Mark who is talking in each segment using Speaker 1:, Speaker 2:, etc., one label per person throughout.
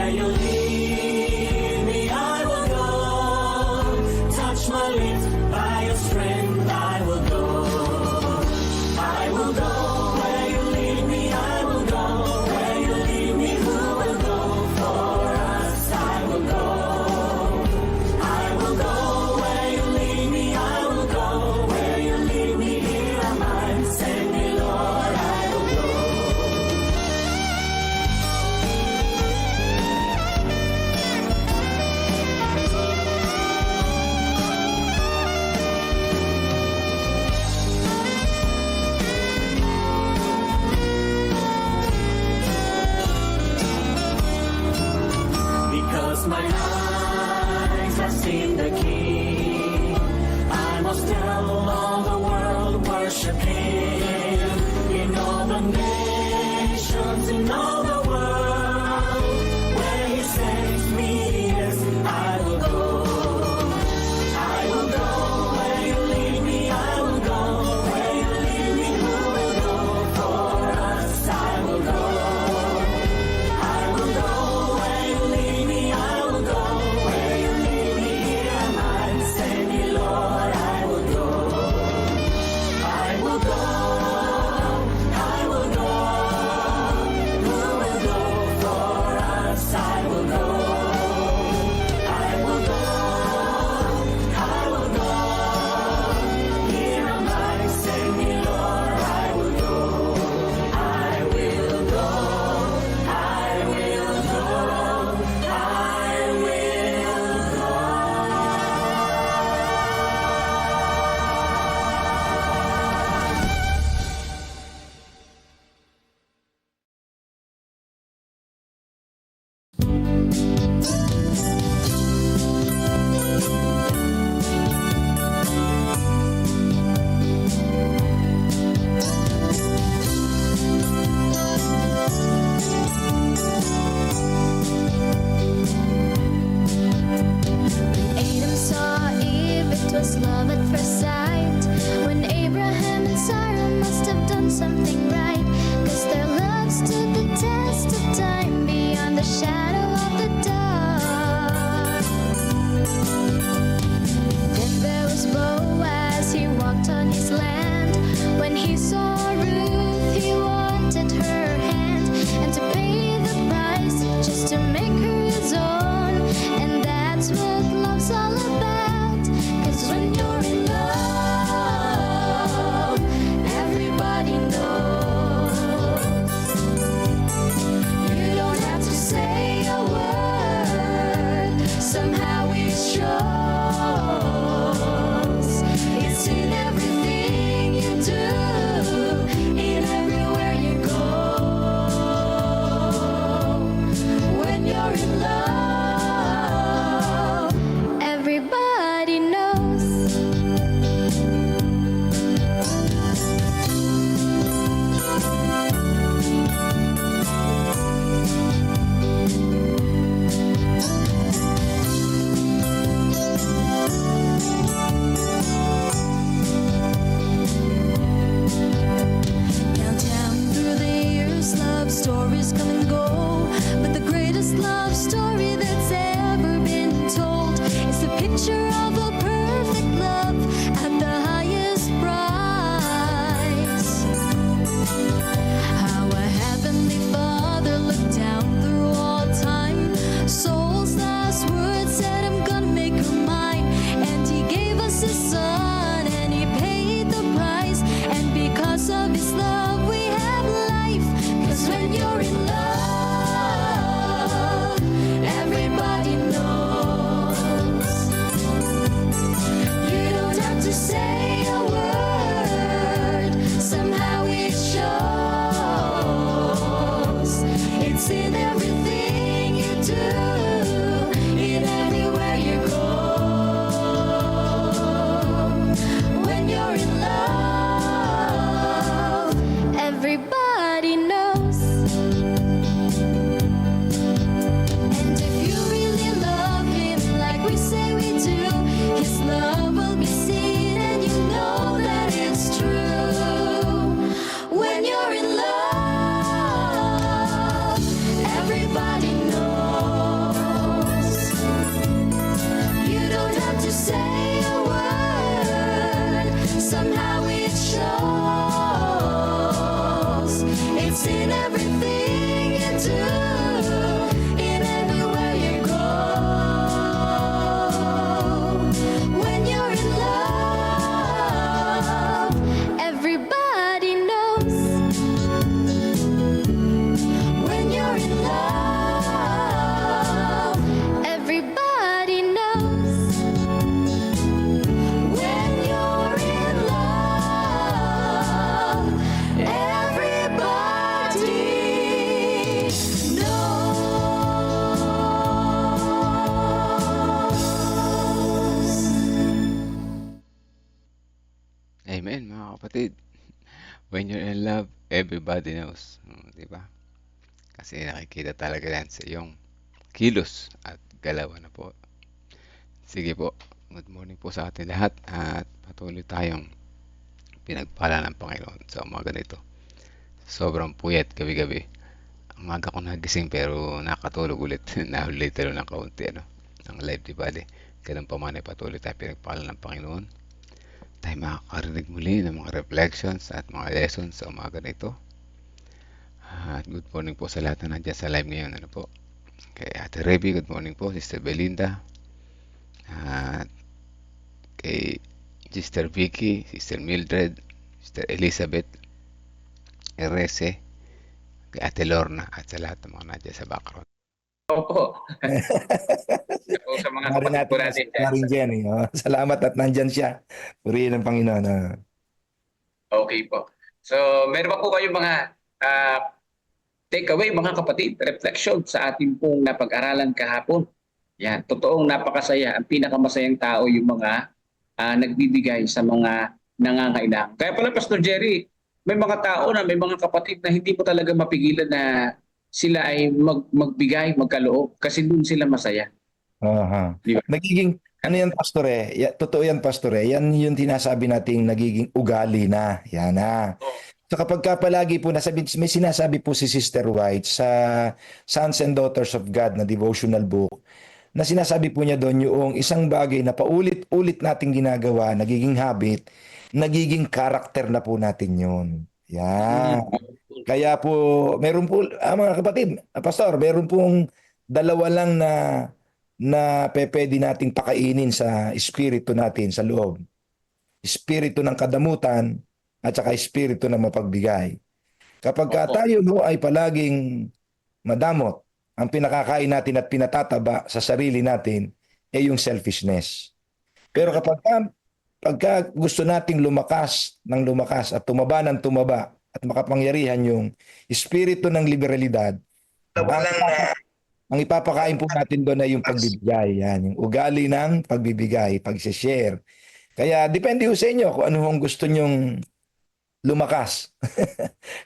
Speaker 1: Where you lead me, I will go. Touch my lips, by your strength I will go. I will go. Where you lead me, I will go. Where you lead me, who will go? For us, I will go. I will go. Where you lead me, I will go. Where you lead me, here am I. Send me, Lord, I will go. Because my eyes have seen the King, I must tell all the world, worship Him. In all the nations, in all the world, where He sends me, yes, I will go. I will go. Where you lead me, I will go. Where you lead me, who will go? For us, I will go. I will go. Where you lead me, I will go. Where you lead me, here am I. Send me, Lord, I will go. I will go. I will go. Who will go? For us, I will go. I will go. I will go. Here am I. Send me, Lord, I will go. I will go. I will go. I will go.
Speaker 2: Adam saw Eve, it was love at first sight. When Abraham and Sarah must have done something right, 'cause their love stood the test of time beyond the shadow of the dark. Then there was Boaz, he walked on his land. When he saw Ruth, he wanted her hand, and to pay the price just to make her his own. And that's what love's all about. 'Cause when you're in love, everybody knows. You don't have to say a word, somehow it shows. It's in everything you do, in everywhere you go. When you're in love, everybody knows. Now down through the years, love stories come and go, but the greatest love story that's ever been told is the picture of a perfect love at the highest price. How a heavenly Father looked down through all time, soul's last words said, I'm gonna make her mine. And He gave us His Son, and He paid the price. And because of His love we have life. 'Cause when you're in love, everybody knows. You don't have to say a word, somehow it shows. It's in everything you do, in everywhere you go. When you're in love, everybody knows. And if you really love Him like we say we do, His love will be seen, and you know that it's true. When you're in love, everybody knows. say a word, somehow it shows. It's in everything you do, in everywhere you go. When you're in love, everybody knows. When you're in love, everybody knows. When you're in love, everybody knows.
Speaker 3: Amen, mga kapatid. When you're in love, everybody knows. Di ba? Kasi nakikita talaga yan sa iyong kilos at galaw na po. Sige po, good morning po sa atin lahat at patuloy tayong pinagpala ng Panginoon sa umaga nito. Sobrang puyat gabi-gabi. Ang umaga ko nagising pero nakatulog ulit. Nahulit talo ng kaunti ng live, di ba? Ganun pa man ay patuloy tayong pinagpala ng Panginoon. Tayo makakarinig muli ng mga reflections at mga lessons sa umaga nito. At good morning po sa lahat na nandiyan sa live ngayon. Kay Ate Reby, good morning po. Sister Belinda. At kay Sister Vicky, Sister Mildred, Sister Elizabeth, Erese, kay Ate Lorna, at sa lahat ng mga nandiyan sa background.
Speaker 4: Opo. Opo, sa mga
Speaker 5: Mari
Speaker 4: kapatid
Speaker 5: natin
Speaker 4: po natin dyan.
Speaker 5: Maring Jenny. Salamat at nandyan siya. Purihin ng Panginoon.
Speaker 4: Okay po. So, meron pa po kayong mga takeaway, mga kapatid, reflection sa ating pong napag-aralan kahapon. Yan, totoong napakasaya. Ang pinakamasayang tao yung mga nagbibigay sa mga nangangailangan. Kaya pala, Pastor Jerry, may mga tao na may mga kapatid na hindi mo talaga mapigilan na sila ay magbigay, magkaloob kasi doon sila masaya. Di ba?
Speaker 5: Nagiging, ano yan, Pastor totoo yan, Pastor Yan yung tinasabi nating nagiging ugali na. Yan na. So kapag ka palagi po may sinasabi po si Sister White sa Sons and Daughters of God na devotional book, na sinasabi po niya doon yung isang bagay na paulit-ulit nating ginagawa, nagiging habit, nagiging karakter na po natin yun. Yan. Kaya po, meron po, mga kapatid, Pastor, meron pong dalawa lang na pwede nating pakainin sa espiritu natin sa loob. Espiritu ng kadamutan at saka espiritu ng mapagbigay. Kapag tayo ay palaging madamot, ang pinakakain natin at pinatataba sa sarili natin ay yung selfishness. Pero pagka gusto nating lumakas ng lumakas at tumaba ng tumaba at makapangyarihan yung espiritu ng liberalidad, ang ipapakain po natin doon ay yung pagbibigay. Yan, yung ugali ng pagbibigay, pag-share. Kaya depende ho sa inyo kung ano ang gusto nyong lumakas.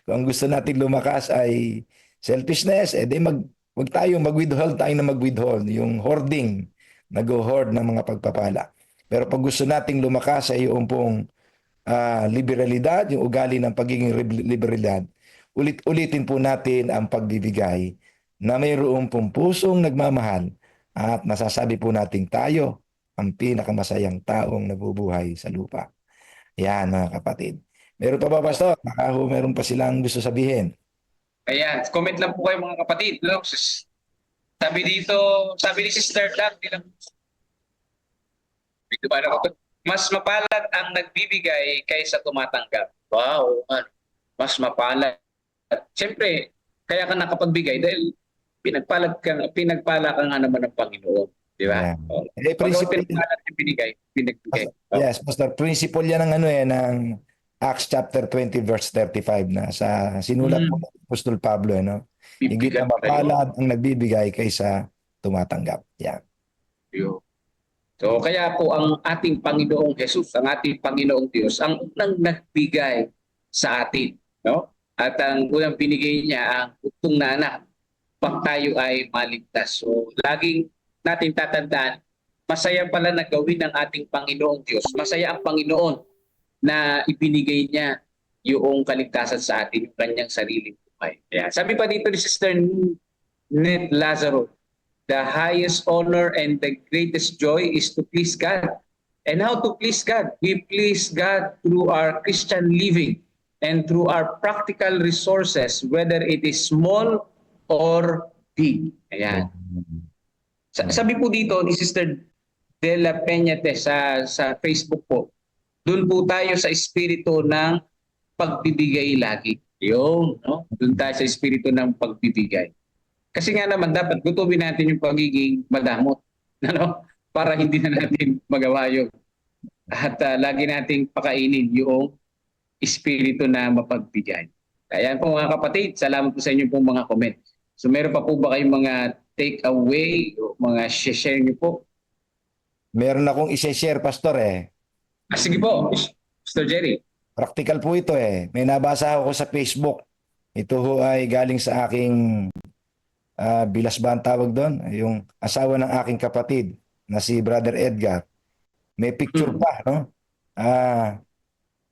Speaker 5: Kung ang gusto natin lumakas ay selfishness, di wag tayo mag-withhold tayo na mag-withhold. Yung hoarding, nag-hoard ng mga pagpapala. Pero pag gusto nating lumakas ay yung pong liberalidad, yung ugali ng pagiging liberalidad, ulit-ulitin po natin ang pagbibigay na mayroong pong pusong nagmamahal at nasasabi po nating tayo ang pinakamasayang taong nabubuhay sa lupa. Yan, mga kapatid. Meron pa ba, Pastor? Baka meron pa silang gusto sabihin.
Speaker 4: Ayan, comment lang po kayo, mga kapatid. No? Sabi ni Sister Doug, mas mapalad ang nagbibigay kaysa tumatanggap. Wow, mas mapalad. Siyempre, kaya ka nakapagbigay dahil pinagpala ka nga naman ng Panginoon. Di ba?
Speaker 5: Yeah.
Speaker 4: Principle pinagbigay.
Speaker 5: Yes, Pastor. Principle yan ng Acts chapter 20 verse 35 na sa sinulat po ng Apostol Pablo. Higit na mapalad ang nagbibigay kaysa tumatanggap. Yeah.
Speaker 4: So kaya po ang ating Panginoong Jesus, ang ating Panginoong Diyos, ang unang nagbigay sa atin. No? At ang unang binigay niya ang utong na anak pag tayo ay maligtas. So laging natin tatandaan, masaya pala na gawin ng ating Panginoong Diyos. Masaya ang Panginoon na ibinigay niya yung kaligtasan sa atin, yung kanyang sariling buhay. Yeah. Sabi pa dito ni Sister Net Lazaro, the highest honor and the greatest joy is to please God. And how to please God? We please God through our Christian living and through our practical resources, whether it is small or big. Ayan. Sabi po dito ni Sister De La Peñate sa Facebook po, doon po tayo sa espiritu ng pagbibigay lagi. Yung, no? Doon tayo sa espiritu ng pagbibigay. Kasi nga naman dapat gutumin natin yung pagiging madamot, ano? Para hindi na natin magawa yun. At lagi nating pakainin yung espiritu na mapagbigay. Kaya po mga kapatid, salamat po sa inyo pong mga comment. So meron pa po ba kayong mga take away o mga share niyo po?
Speaker 5: Meron akong isi-share, Pastor eh.
Speaker 4: Sige po, Mr. Jerry.
Speaker 5: Practical po ito eh. May nabasa ako sa Facebook. Ito ho ay galing sa aking bilas ba ang tawag doon? Yung asawa ng aking kapatid na si Brother Edgar. May picture pa, no?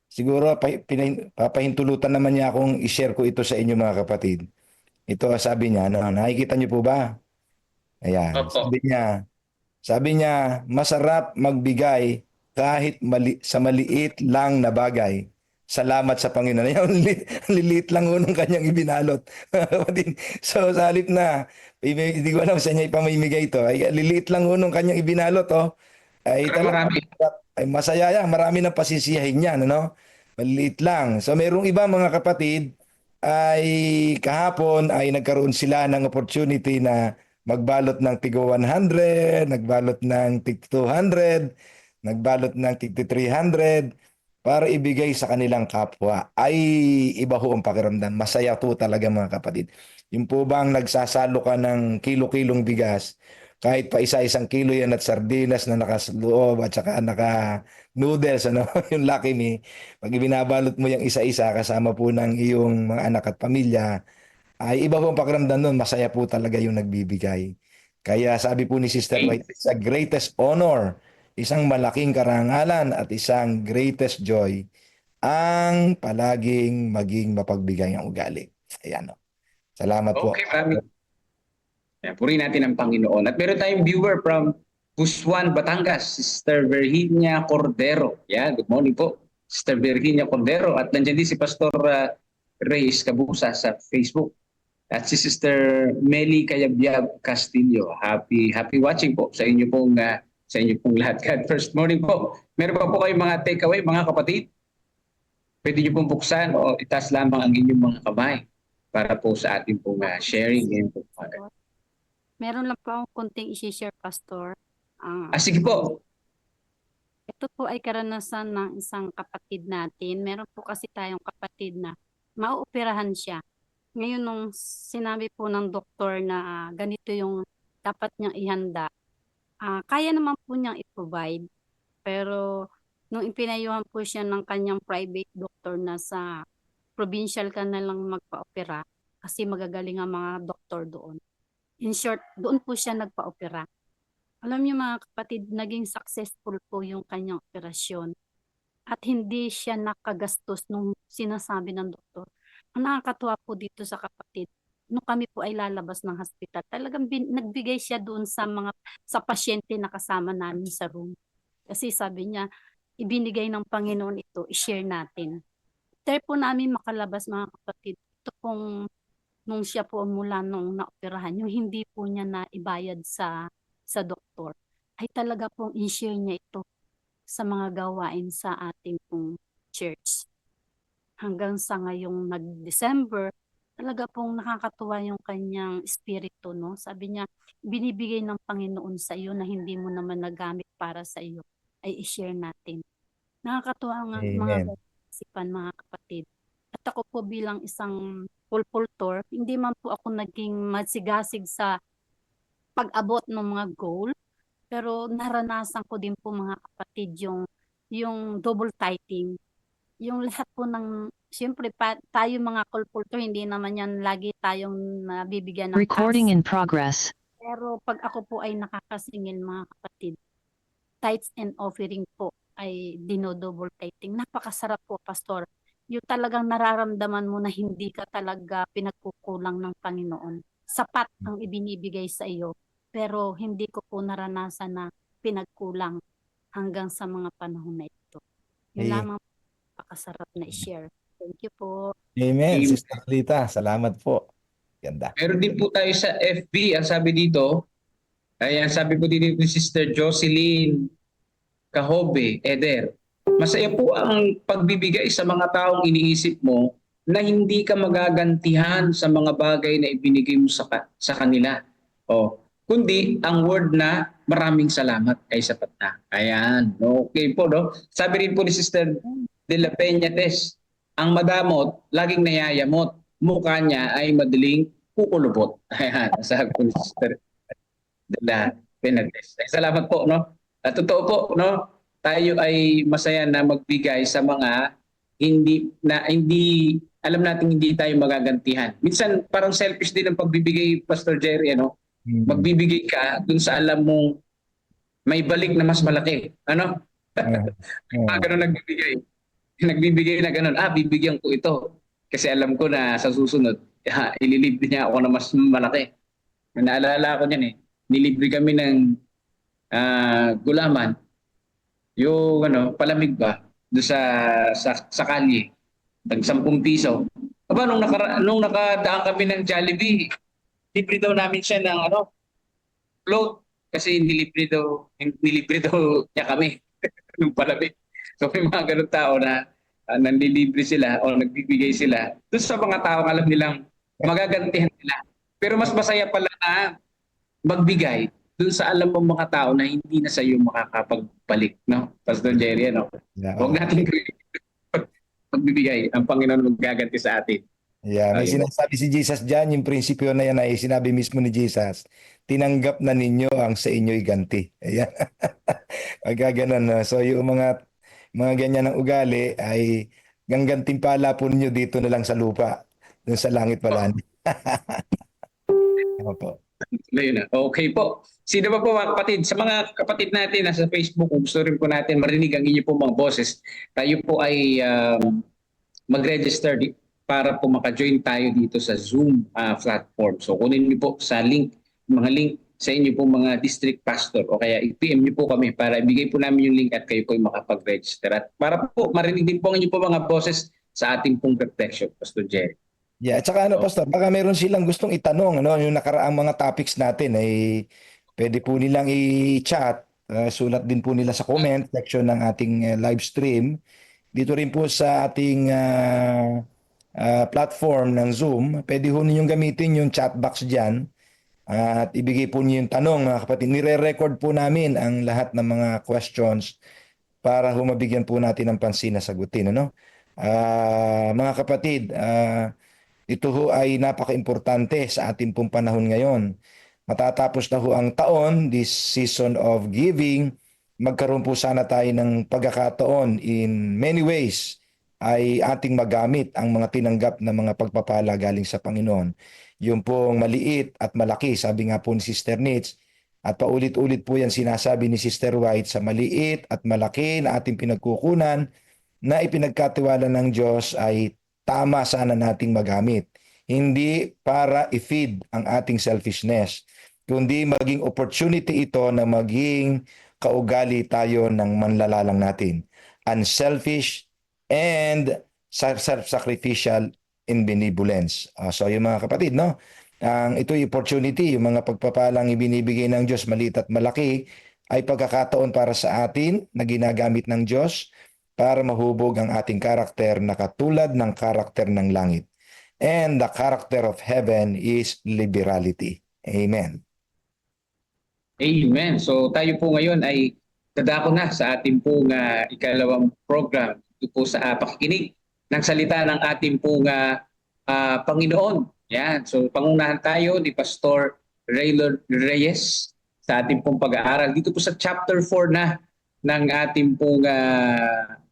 Speaker 5: Siguro papahintulutan naman niya akong i-share ko ito sa inyo mga kapatid. Ito sabi niya, no? Nakikita niyo po ba? Ayan.
Speaker 4: Opo.
Speaker 5: Sabi niya, masarap magbigay kahit sa maliit lang na bagay. Salamat sa Panginoon. Ang liliit lang ho ng kanyang ibinalot. So sa halip na, hindi ko alam sa niya ipamimigay ito. Ay, liliit lang ho ng kanyang ibinalot. Oh. Ay,
Speaker 4: Marami.
Speaker 5: ay masaya yan. Marami na pasisiyahin yan. Ano? Maliit lang. So mayroong iba mga kapatid ay kahapon ay nagkaroon sila ng opportunity na magbalot ng tigo 100, nagbalot ng tig 200, nagbalot ng tig 300 para ibigay sa kanilang kapwa. Ay iba ho ang pakiramdam. Masaya po talaga mga kapatid. Yung po bang nagsasalo ka ng kilo-kilong bigas, kahit pa isa-isang kilo yan at sardinas na nakasloob at saka naka-noodles, ano? Yung Lucky Me, pag ibinabalot mo yung isa-isa kasama po ng iyong mga anak at pamilya, ay iba po ang pakiramdam nun. Masaya po talaga yung nagbibigay. Kaya sabi po ni Sister White, it's a greatest honor, isang malaking karangalan at isang greatest joy ang palaging maging mapagbigay ang ugali. Ayan o. Salamat po.
Speaker 4: Okay, maraming. Yan, purihin natin ang Panginoon. At meron tayong viewer from Busuan, Batangas, Sister Virginia Cordero. Yan, good morning po, Sister Virginia Cordero. At nandiyan din si Pastor Reyes Cabusa sa Facebook. At si Sister Meli Cayabyab Castillo. Happy watching po sa inyo pong lahat. God first morning po. Meron pa po kayong mga takeaway mga kapatid? Pwede niyo pong buksan o itaas lamang ang inyong mga kamay para po sa ating pong sharing.
Speaker 6: Meron lang po akong konting i-share, Pastor.
Speaker 4: Sige po.
Speaker 6: Ito po ay karanasan ng isang kapatid natin. Meron po kasi tayong kapatid na mauoperahan siya. Ngayon, nung sinabi po ng doktor na ganito yung dapat niyang ihanda, kaya naman po niyang i-provide. Pero nung ipinayuhan po siya ng kanyang private doctor na sa provincial ka na lang magpa-opera kasi magagaling ang mga doktor doon. In short, doon po siya nagpa-opera. Alam niyo mga kapatid, naging successful po yung kanyang operasyon. At hindi siya nakagastos nung sinasabi ng doktor. Ang nakakatuwa po dito sa kapatid, nung kami po ay lalabas ng hospital, talagang nagbigay siya doon sa pasyente na kasama namin sa room. Kasi sabi niya, ibinigay ng Panginoon ito, i-share natin. After po namin makalabas mga kapatid, ito pong nung siya po mula nung naoperahan, yung hindi po niya na ibayad sa doktor, ay talaga pong i-share niya ito sa mga gawain sa ating pong church. Hanggang sa ngayong nag-December, talaga pong nakakatuwa yung kanyang espiritu, no? Sabi niya, binibigay ng Panginoon sa iyo na hindi mo naman nagamit para sa iyo, ay i-share natin. Nakakatuwa ang mga isipan, mga kapatid. At ako po bilang isang pulpultor, hindi man po ako naging masigasig sa pag-abot ng mga goal, pero naranasan ko din po mga kapatid yung double tithing. Yung lahat po ng, siyempre tayo mga pulpultor, hindi naman yan lagi tayong nabibigyan ng
Speaker 7: Recording
Speaker 6: task.
Speaker 7: in progress.
Speaker 6: Pero pag ako po ay nakakasingil mga kapatid, tithes and offering po ay dino-double tithing. Napakasarap po, Pastor. Yung talagang nararamdaman mo na hindi ka talaga pinagkukulang ng Panginoon. Sapat ang ibinibigay sa iyo, pero hindi ko po naranasan na pinagkulang. hanggang sa mga panahon na ito. Yun
Speaker 5: Ayan.
Speaker 6: lamang pakasarap na i-share. Thank you po.
Speaker 5: Amen,
Speaker 4: Amen.
Speaker 5: Sister Lita. Salamat po. Ganda.
Speaker 4: Meron din po tayo sa FB, ang sabi dito, ayan, sabi po dito ni Sister Jocelyn Kahobe, Eder. Masaya po ang pagbibigay sa mga taong iniisip mo na hindi ka magagantihan sa mga bagay na ibinigay mo sa kanila. O, kundi ang word na maraming salamat ay sapat na. Ayan, okay po, no? Sabi rin po ni Sister De La Peña Tess, ang madamot, laging nayayamot. Mukha niya ay madaling kukulubot. Ayan, sabi po ni Sister De La Peña Tess. Salamat po, no? At totoo po, no? Tayo ay masaya na magbigay sa mga hindi alam natin hindi tayo magagantihan. Minsan parang selfish din ang pagbibigay, Pastor Jerry, ano? Magbibigay ka dun sa alam mong may balik na mas malaki. Ano? Ganun nagbibigay. Nagbibigay na ganun. Bibigyan ko ito. Kasi alam ko na sa susunod, ililibre niya ako na mas malaki. Naalala ko niyan eh. Nilibre kami ng gulaman. Yung palamig ba do sa kalye. Tag 10 piso. Aba nung nakadaan kami ng Jollibee, libre daw namin siya ng float kasi nilibre daw niya kami nung palamig. So may mga ganun tao na nanlilibre sila o nagbibigay sila doon sa mga tao alam nilang magagantihan nila. Pero mas masaya pala na magbigay doon sa alam mo mga tao na hindi na sa iyo makakapagbalik, no? Pastor Jerry, no?
Speaker 5: Yeah,
Speaker 4: Huwag natin magbibigay. Ang Panginoon magaganti sa atin.
Speaker 5: Yeah, may
Speaker 4: Ayun.
Speaker 5: sinasabi si Jesus dyan, yung prinsipyo na yan ay sinabi mismo ni Jesus, tinanggap na ninyo ang sa inyo'y ganti. Ayan. Magkaganon. No? So yung mga ganyan ng ugali ay ganggantimpala po ninyo dito na lang sa lupa. Dun sa langit wala. Opo.
Speaker 4: Ayun na. Okay po. Sino ba po mga kapatid? Sa mga kapatid natin na sa Facebook, kung gusto rin po natin marinig ang inyo po mga boses, tayo po ay mag-register para po maka-join tayo dito sa Zoom platform. So kunin niyo po sa mga link sa inyo po mga district pastor o kaya i-PM niyo po kami para ibigay po namin yung link at kayo po ay makapag-register. At para po marinig din po ang inyo po mga boses sa ating pong reflection, Pastor Jerry.
Speaker 5: Yeah, at saka Pastor, baka meron silang gustong itanong, yung nakaraang mga topics natin ay pwede po nilang i-chat, sulat din po nila sa comment section ng ating live stream. Dito rin po sa ating platform ng Zoom, pwede po ninyong gamitin yung chat box dyan at ibigay po niyo yung tanong, mga kapatid. Nire-record po namin ang lahat ng mga questions para humabigyan po natin ng pansin na sagutin. Mga kapatid, ito ho ay napaka-importante sa ating pong panahon ngayon. Matatapos na ho ang taon, this season of giving, magkaroon po sana tayo ng pagkakataon in many ways ay ating magamit ang mga tinanggap na mga pagpapala galing sa Panginoon. Yung pong maliit at malaki, sabi nga po ni Sister Nitz, at paulit-ulit po yan sinasabi ni Sister White, sa maliit at malaki na ating pinagkukunan na ipinagkatiwala ng Diyos ay tama sana nating magamit. Hindi para i-feed ang ating selfishness, kundi maging opportunity ito na maging kaugali tayo ng manlalalang natin. Unselfish and self-sacrificial in benevolence. So yung mga kapatid, ito'y opportunity, yung mga pagpapalang ibinibigay ng Diyos, maliit at malaki, ay pagkakataon para sa atin na ginagamit ng Diyos para mahubog ang ating karakter na katulad ng karakter ng langit. And the character of heaven is liberality. Amen.
Speaker 4: Amen. So tayo po ngayon ay dadako na sa ating pong ikalawang program. Ito po sa pakikinig ng salita ng ating pong Panginoon. Yan. So pangunahan tayo ni Pastor Raylord Reyes sa ating pong pag-aaral. Dito po sa chapter 4 na ng ating pong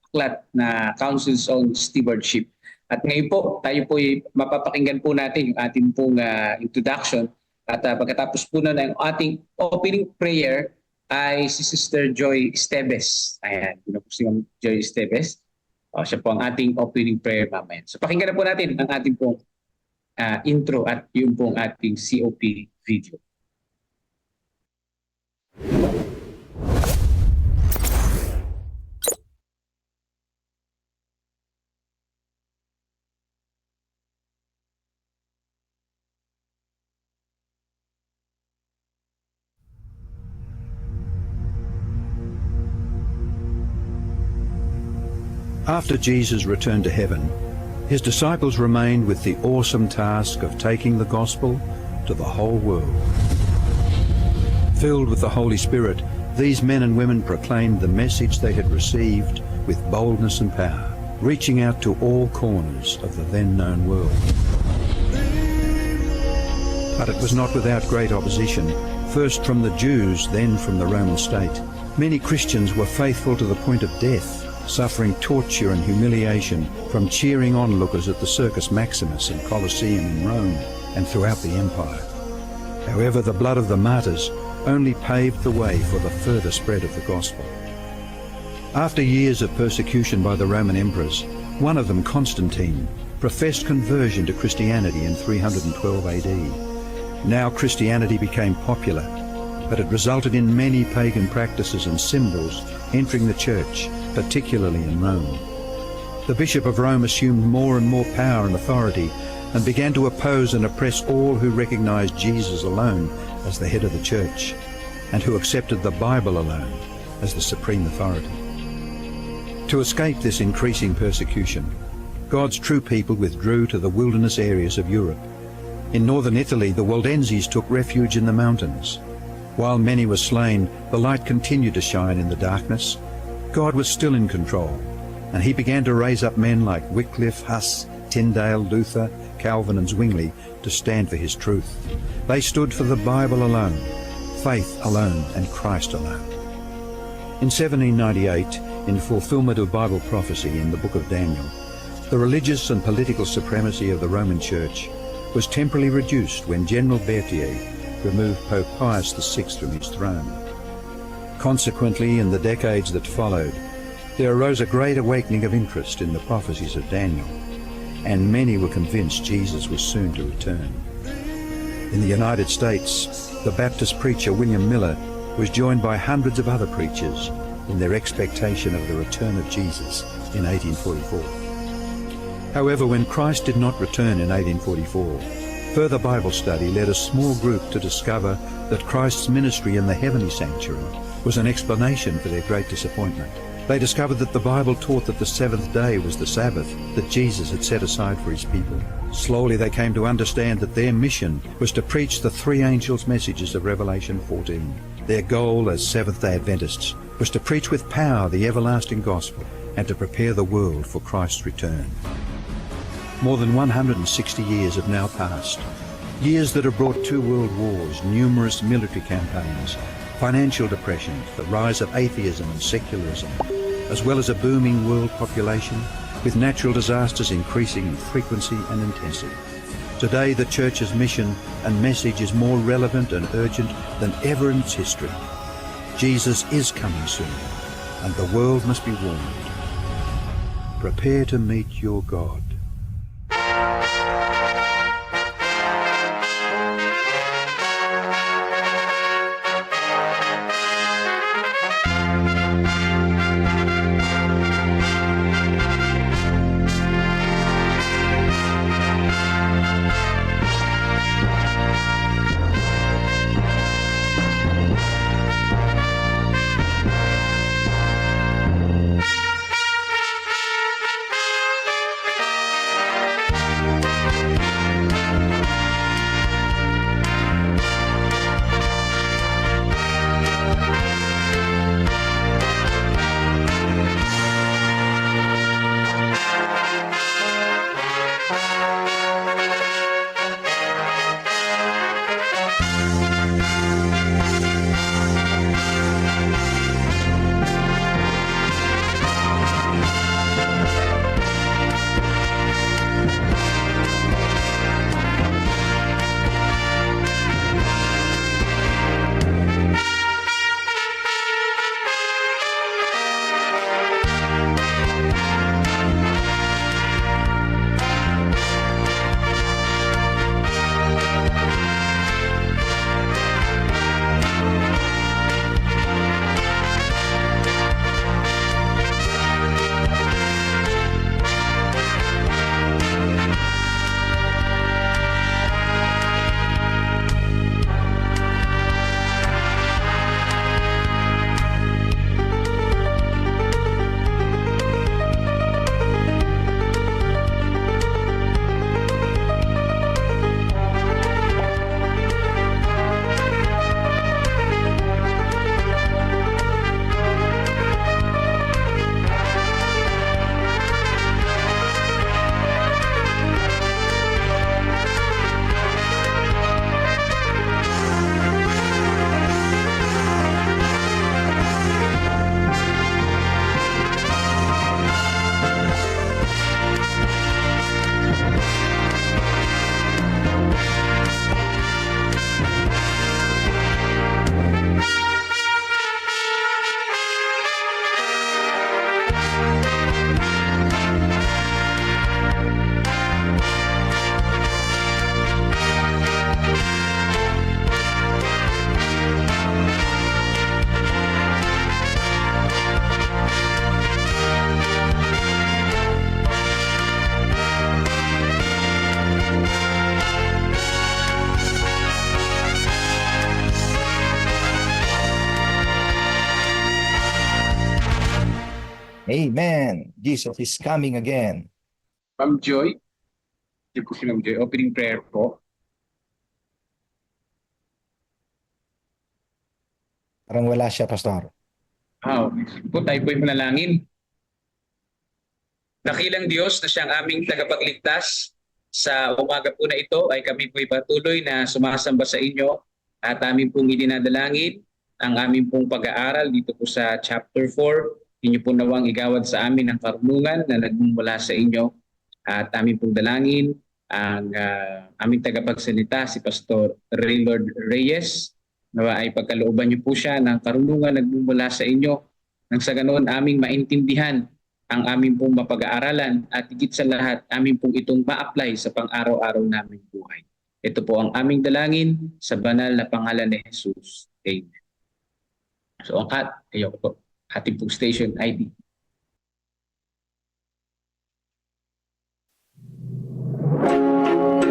Speaker 4: aklat na Counsels on Stewardship. At ngayon po, tayo po mapapakinggan po natin yung ating pong introduction. At pagkatapos po na ng ating opening prayer ay si Sister Joy Esteves. Ayan, yun po si Joy Esteves. Siya po ang ating opening prayer mamaya. So pakinggan na po natin ang ating pong intro at yung pong ating COP video.
Speaker 7: After Jesus returned to heaven, his disciples remained with the awesome task of taking the gospel to the whole world. Filled with the Holy Spirit, these men and women proclaimed the message they had received with boldness and power, reaching out to all corners of the then known world. But it was not without great opposition, first from the Jews, then from the Roman state. Many Christians were faithful to the point of death, suffering torture and humiliation from cheering onlookers at the Circus Maximus and Colosseum in Rome and throughout the empire. However, the blood of the martyrs only paved the way for the further spread of the gospel. After years of persecution by the Roman emperors, one of them, Constantine, professed conversion to Christianity in 312 AD. Now Christianity became popular, but it resulted in many pagan practices and symbols entering the church, particularly in Rome. The Bishop of Rome assumed more and more power and authority and began to oppose and oppress all who recognized Jesus alone as the head of the church and who accepted the Bible alone as the supreme authority. To escape this increasing persecution, God's true people withdrew to the wilderness areas of Europe. In northern Italy, the Waldenses took refuge in the mountains. While many were slain, the light continued to shine in the darkness. God was still in control, and he began to raise up men like Wycliffe, Huss, Tyndale, Luther, Calvin and Zwingli to stand for his truth. They stood for the Bible alone, faith alone, and Christ alone. In 1798, in fulfillment of Bible prophecy in the book of Daniel, the religious and political supremacy of the Roman Church was temporarily reduced when General Berthier removed Pope Pius VI from his throne. Consequently, in the decades that followed, there arose a great awakening of interest in the prophecies of Daniel, and many were convinced Jesus was soon to return. In the United States, the Baptist preacher William Miller was joined by hundreds of other preachers in their expectation of the return of Jesus in 1844. However, when Christ did not return in 1844, further Bible study led a small group to discover that Christ's ministry in the heavenly sanctuary was an explanation for their great disappointment. They discovered that the Bible taught that the seventh day was the Sabbath that Jesus had set aside for his people. Slowly they came to understand that their mission was to preach the three angels' messages of Revelation 14. Their goal as Seventh-day Adventists was to preach with power the everlasting gospel and to prepare the world for Christ's return. More than 160 years have now passed, years that have brought 2 world wars, numerous military campaigns, financial depression, the rise of atheism and secularism, as well as a booming world population, with natural disasters increasing in frequency and intensity. Today, the Church's mission and message is more relevant and urgent than ever in its history. Jesus is coming soon, and the world must be warned. Prepare to meet your God.
Speaker 5: Amen. Jesus is coming again.
Speaker 4: Ma'am Joy, hindi po si Ma'am Joy, opening prayer po.
Speaker 5: Parang wala siya, Pastor.
Speaker 4: Okay. Po, tayo po'y manalangin. Dakilang Diyos na siyang aming tagapagligtas, sa umaga po na ito ay kami po'y patuloy na sumasamba sa inyo at amin pong idinadalangin ang aming pong pag-aaral dito po sa chapter 4. Inyo po nawang igawad sa amin ang karunungan na nagmumula sa inyo at amin pong dalangin ang aming tagapagsalita si Pastor Raylord Reyes. Nawa ay pagkalooban niyo po siya ng karunungan nagmumula sa inyo nang sa ganoon aming maintindihan ang aming pong mapag-aaralan at higit sa lahat aming pong itong ma-apply sa pang-araw-araw naming buhay. Ito po ang aming dalangin sa banal na pangalan ni Jesus. Amen. So ang kayo po, ating pong station ID.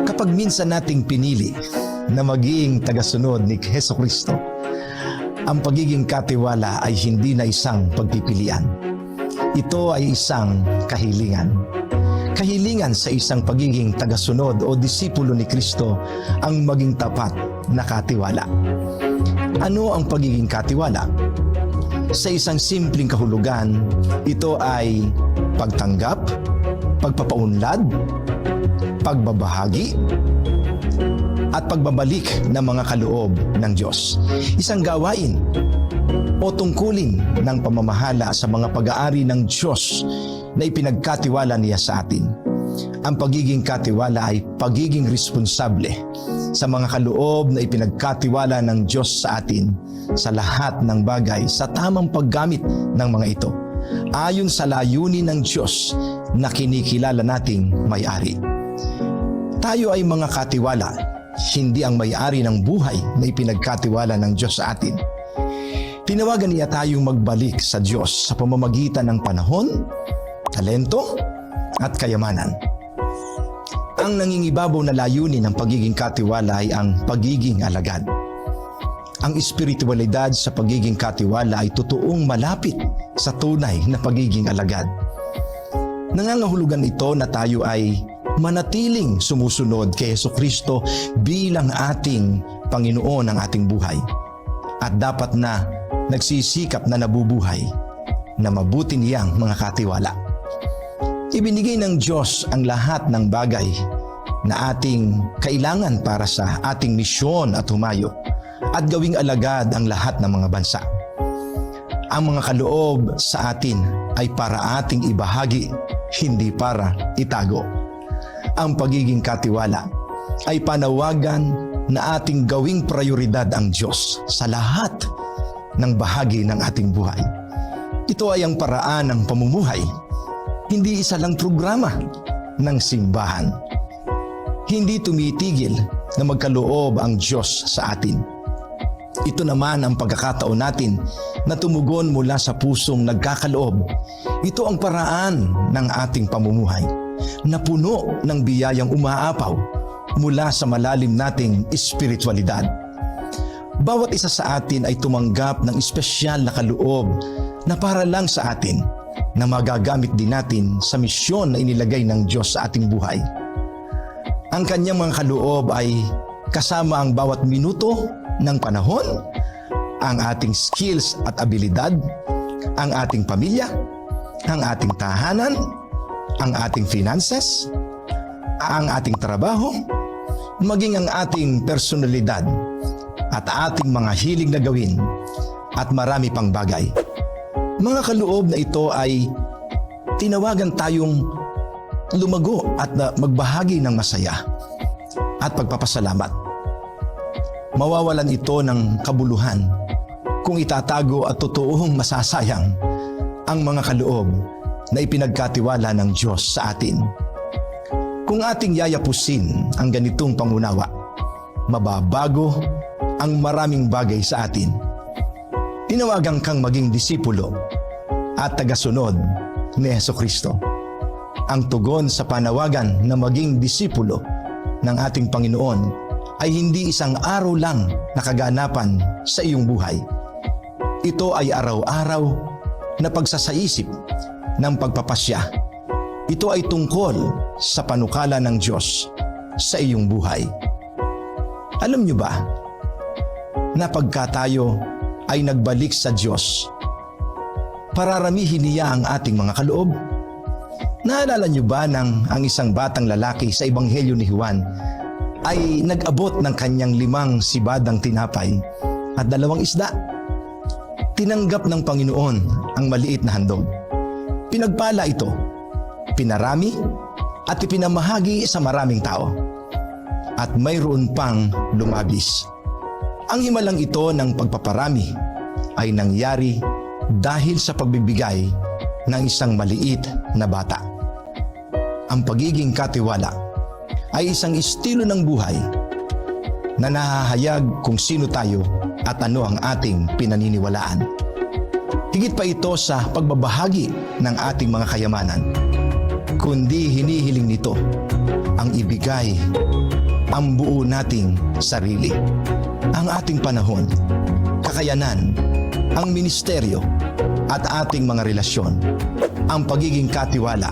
Speaker 5: Kapag minsan nating pinili na maging tagasunod ni Jesucristo, ang pagiging katiwala ay hindi na isang pagpipilian. Ito ay isang kahilingan. Kahilingan sa isang pagiging tagasunod o disipulo ni Kristo ang maging tapat na katiwala. Ano ang pagiging katiwala? Sa isang simpleng kahulugan, ito ay pagtanggap, pagpapaunlad, pagbabahagi, at pagbabalik ng mga kaloob ng Diyos. Isang gawain o tungkulin ng pamamahala sa mga pag-aari ng Diyos na ipinagkatiwala niya sa atin. Ang pagiging katiwala ay pagiging responsable sa mga kaloob na ipinagkatiwala ng Diyos sa atin sa lahat ng bagay sa tamang paggamit ng mga ito, ayon sa layunin ng Diyos na kinikilala nating may-ari. Tayo ay mga katiwala, hindi ang may-ari ng buhay na ipinagkatiwala ng Diyos sa atin. Tinawagan niya tayong magbalik sa Diyos sa pamamagitan ng panahon, talento, at kayamanan. Ang nangingibabaw na layunin ng pagiging katiwala ay ang pagiging alagad. Ang espiritualidad sa pagiging katiwala ay totoong malapit sa tunay na pagiging alagad. Nangangahulugan ito na tayo ay manatiling sumusunod kay Jesucristo bilang ating Panginoon ng ating buhay. At dapat na nagsisikap na nabubuhay na mabuti niyang mga katiwala. Ibinigay ng Diyos ang lahat ng bagay na ating kailangan para sa ating misyon at humayo at gawing alagad ang lahat ng mga bansa. Ang mga kaloob sa atin ay para ating ibahagi, hindi para itago. Ang pagiging katiwala ay panawagan na ating gawing prioridad ang Diyos sa lahat ng bahagi ng ating buhay. Ito ay ang paraan ng pamumuhay, hindi isa lang programa ng simbahan. Hindi tumitigil na magkaloob ang Diyos sa atin. Ito naman ang pagkakataon natin na tumugon mula sa pusong nagkakaloob. Ito ang paraan ng ating pamumuhay na puno ng biyayang umaapaw mula sa malalim nating espiritualidad. Bawat isa sa atin ay tumanggap ng espesyal na kaloob na para lang sa atin na magagamit din natin sa misyon na inilagay ng Diyos sa ating buhay. Ang kanyang mga kaloob ay kasama ang bawat minuto ng panahon, ang ating skills at abilidad, ang ating pamilya, ang ating tahanan, ang ating finances, ang ating trabaho, maging ang ating personalidad at ating mga hilig na gawin at marami pang bagay. Mga kaloob na ito ay tinawagan tayong lumago at magbahagi ng masaya at pagpapasalamat. Mawawalan ito ng kabuluhan kung itatago at totoong masasayang ang mga kaloob na ipinagkatiwala ng Diyos sa atin. Kung ating yayapusin ang ganitong pangunawa, mababago ang maraming bagay sa atin. Tinawagan kang maging disipulo at tagasunod ni Jesucristo. Ang tugon sa panawagan na maging disipulo ng ating Panginoon ay hindi isang araw lang na kaganapan sa iyong buhay. Ito ay araw-araw na pagsasaisip ng pagpapasya. Ito ay tungkol sa panukala ng Diyos sa iyong buhay. Alam niyo ba na pagka tayo ay nagbalik sa Diyos, pararamihin niya ang ating mga kaloob? Naalala niyo ba nang ang isang batang lalaki sa Ebanghelyo ni Juan ay nag-abot ng kanyang 5 sibadang tinapay at 2 isda? Tinanggap ng Panginoon ang maliit na handog. Pinagpala ito, pinarami at ipinamahagi sa maraming tao. At mayroon pang lumabis. Ang himalang ito ng pagpaparami ay nangyari dahil sa pagbibigay ng isang maliit na bata. Ang pagiging katiwala ay isang estilo ng buhay na nahahayag kung sino tayo at ano ang ating pinaniniwalaan. Higit pa ito sa pagbabahagi ng ating mga kayamanan, kundi hinihiling nito ang ibigay ang buo nating sarili, ang ating panahon, kakayanan, ang ministeryo at ating mga relasyon. Ang pagiging katiwala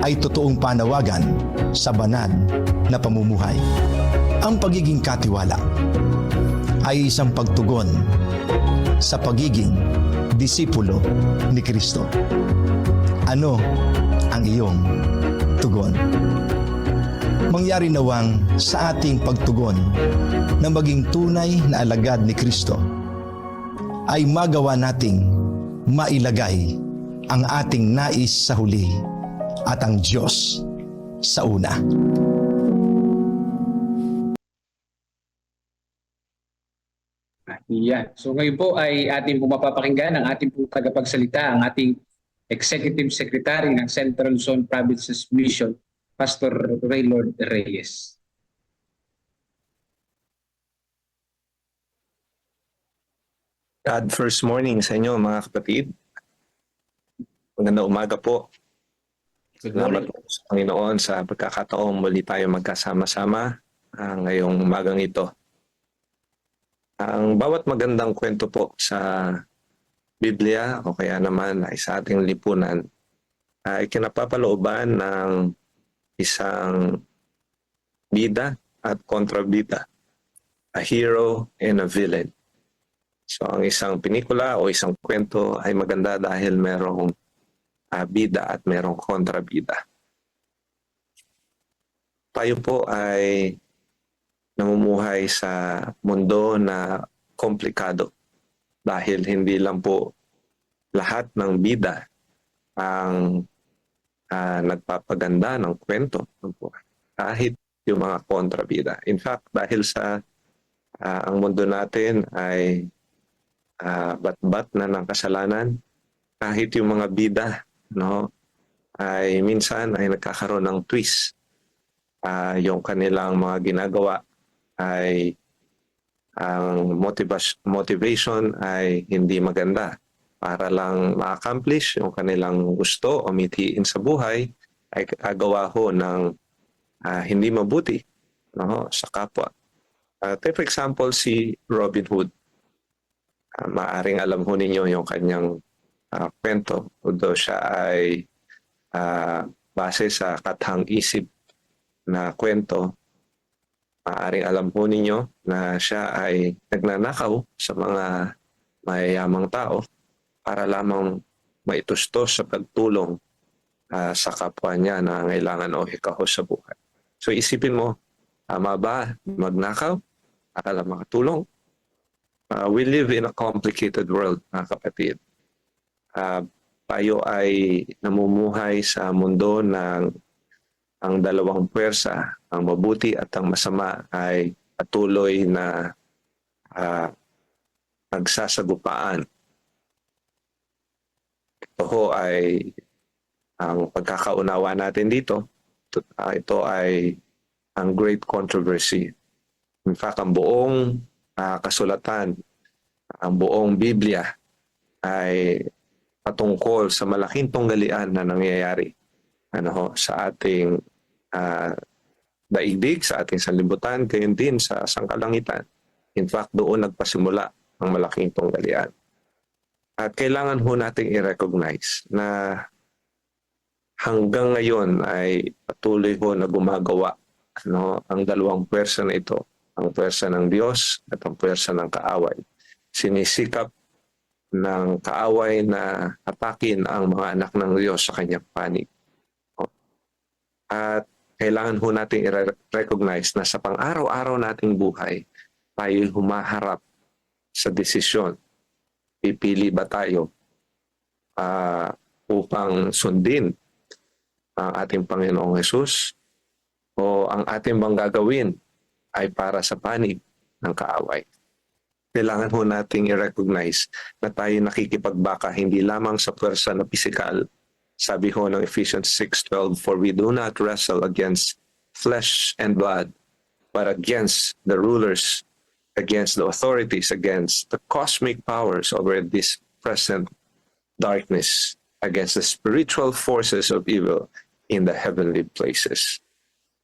Speaker 5: ay totoong panawagan sa banal na pamumuhay. Ang pagiging katiwala ay isang pagtugon sa pagiging disipulo ni Kristo. Ano ang iyong tugon? Mangyari nawang sa ating pagtugon na maging tunay na alagad ni Kristo ay magawa nating mailagay ang ating nais sa huli at ang Diyos sa una.
Speaker 4: Yan. So ngayon po ay ating mapapakinggan ang ating pong tagapagsalita, ang ating Executive Secretary ng Central Zone Provinces Mission, Pastor Raylord Reyes.
Speaker 8: God first morning sa inyo mga kapatid. Magandang umaga po. Salamat po sa Panginoon sa pagkakataong muli tayo magkasama-sama ngayong umagang ito. Ang bawat magandang kwento po sa Biblia o kaya naman ay sa ating lipunan ay kinapapalooban ng isang bida at kontrabida, a hero and a villain. So ang isang pelikula o isang kwento ay maganda dahil merong bida at merong kontrabida. Tayo po ay namumuhay sa mundo na komplikado dahil hindi lang po lahat ng bida ang nagpapaganda ng kwento. Kahit yung mga kontrabida. In fact, dahil sa ang mundo natin ay bat-bat na ng kasalanan, kahit yung mga bida ay minsan ay nagkakaroon ng twist. Yung kanilang mga ginagawa ay ang motivation ay hindi maganda. Para lang ma-accomplish yung kanilang gusto o mitiin sa buhay ay gagawa ho ng hindi mabuti sa kapwa. Take for example si Robin Hood. Maaring alam ho ninyo yung kanyang kwento. Although siya ay base sa kathang-isip na kwento, maaring alam ho ninyo na siya ay nagnanakaw sa mga mayayamang tao para lamang maitustos sa pagtulong sa kapwa niya na ngailangan o hikaho sa buhay. So isipin mo, tama ba magnakaw para makatulong? We live in a complicated world, mga kapatid. Tayo ay namumuhay sa mundo ng ang dalawang puwersa, ang mabuti at ang masama ay patuloy na nagsasagupaan. Ito ho ay ang pagkakaunawa natin dito. Ito ay ang great controversy. In fact, ang buong kasulatan, ang buong Biblia ay patungkol sa malaking tunggalian na nangyayari sa ating daigdig, sa ating sanlibutan, gayon din sa sangkalangitan. In fact, doon nagpasimula ang malaking tunggalian. At kailangan ho nating i-recognize na hanggang ngayon ay patuloy ho na gumagawa ang dalawang pwersa na ito, ang pwersa ng Diyos at ang pwersa ng kaaway. Sinisikap ng kaaway na atakin ang mga anak ng Diyos sa kanyang panig. At kailangan ho natin i-recognize na sa pang-araw-araw nating buhay, tayo humaharap sa desisyon. Pipili ba tayo upang sundin ang ating Panginoong Hesus o ang ating bang gagawin ay para sa panig ng kaaway? Kailangan ho nating i-recognize na tayo nakikipagbaka hindi lamang sa pwersa na pisikal. Sabi ho ng Ephesians 6:12, "For we do not wrestle against flesh and blood, but against the rulers, against the authorities, against the cosmic powers over this present darkness, against the spiritual forces of evil in the heavenly places."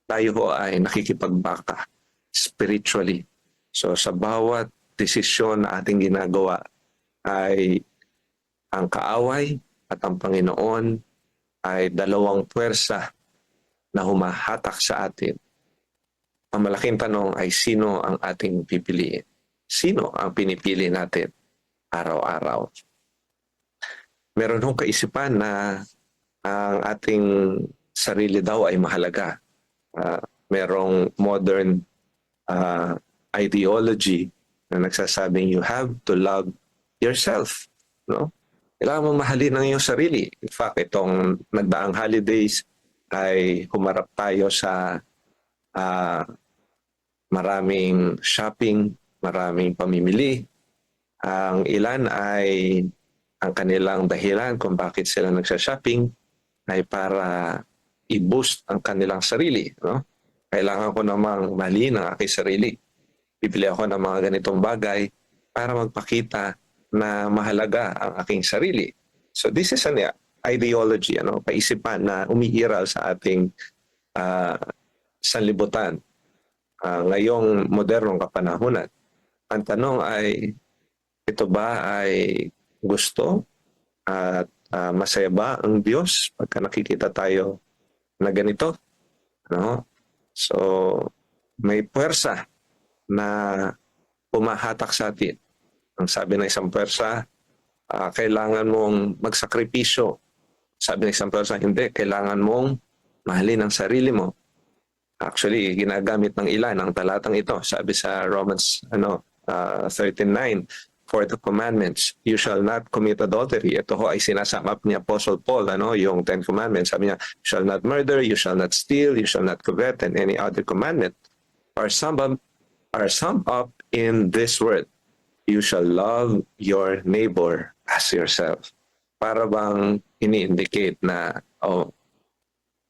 Speaker 8: Tayo ho ay nakikipagbaka spiritually. So sa bawat desisyon na ating ginagawa ay ang kaaway at ang Panginoon ay dalawang puwersa na humahatak sa atin. Ang malaking tanong ay sino ang ating pipiliin? Sino ang pinipili natin araw-araw? Meron hong kaisipan na ang ating sarili daw ay mahalaga. Merong modern ideology na nagsasabing you have to love yourself. No? Kailangan mong mahalin ang iyong sarili. In fact, itong nagdaang holidays ay humarap tayo sa maraming shopping, maraming pamimili. Ang ilan ay ang kanilang dahilan kung bakit sila nagsha-shopping ay para i-boost ang kanilang sarili. No? Kailangan ko namang mahalin ang aking sarili. Bibili ako ng mga ganitong bagay para magpakita na mahalaga ang aking sarili. So this is an ideology, kaisipan na umiiral sa ating sanlibutan. Ngayong modernong kapanahunan. Ang tanong ay, ito ba ay gusto at masaya ba ang Diyos pagka nakikita tayo na ganito? No? So, may puwersa na pumahatak sa atin. Ang sabi ng isang puwersa, kailangan mong magsakripisyo. Sabi ng isang puwersa, hindi, kailangan mong mahalin ang sarili mo. Actually, ginagamit ng ilan ang talatang ito. Sabi sa Romans 13:9, "For the commandments, you shall not commit adultery." Ito ho ay sinasum up ni Apostle Paul, yung 10 commandments. Sabi niya, "You shall not murder, you shall not steal, you shall not covet," and any other commandment are summed up in this word, "You shall love your neighbor as yourself." Para bang ini-indicate na,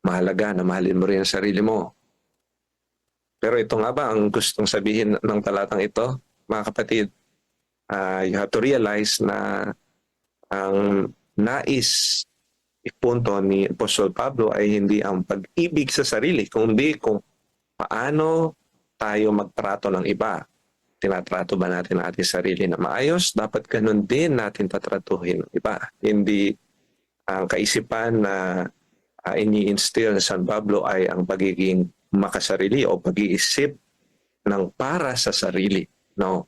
Speaker 8: mahalaga na mahalin mo rin ang sarili mo. Pero ito nga ba ang gustong sabihin ng talatang ito? Mga kapatid, you have to realize na ang nais ipunto ni Apostol Pablo ay hindi ang pag-ibig sa sarili, kundi kung paano tayo magtrato ng iba. Tinatrato ba natin ang ating sarili na maayos? Dapat ganun din natin tatratuhin ng iba. Hindi ang kaisipan na ini-instill sa San Pablo ay ang pagiging makasarili o pag-iisip ng para sa sarili, no?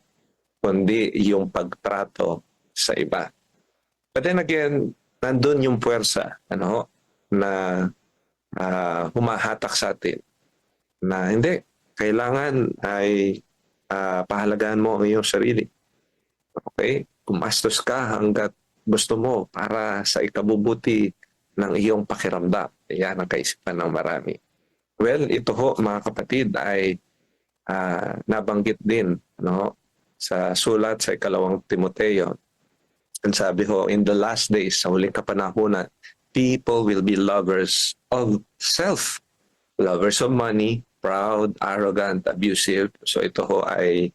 Speaker 8: Kundi yung pagtrato sa iba. But then again, nandun yung puwersa, na humahatak sa atin na hindi, kailangan ay pahalagaan mo ang iyong sarili. Okay? Gumastos ka hanggat gusto mo para sa ikabubuti ng iyong pakiramdam. Yan ang kaisipan ng marami. Well, ito ho mga kapatid ay nabanggit din sa sulat sa 2 Timoteo. Ang sabi ho, in the last days, sa huling kapanahunan, people will be lovers of self, lovers of money, proud, arrogant, abusive. So ito ho ay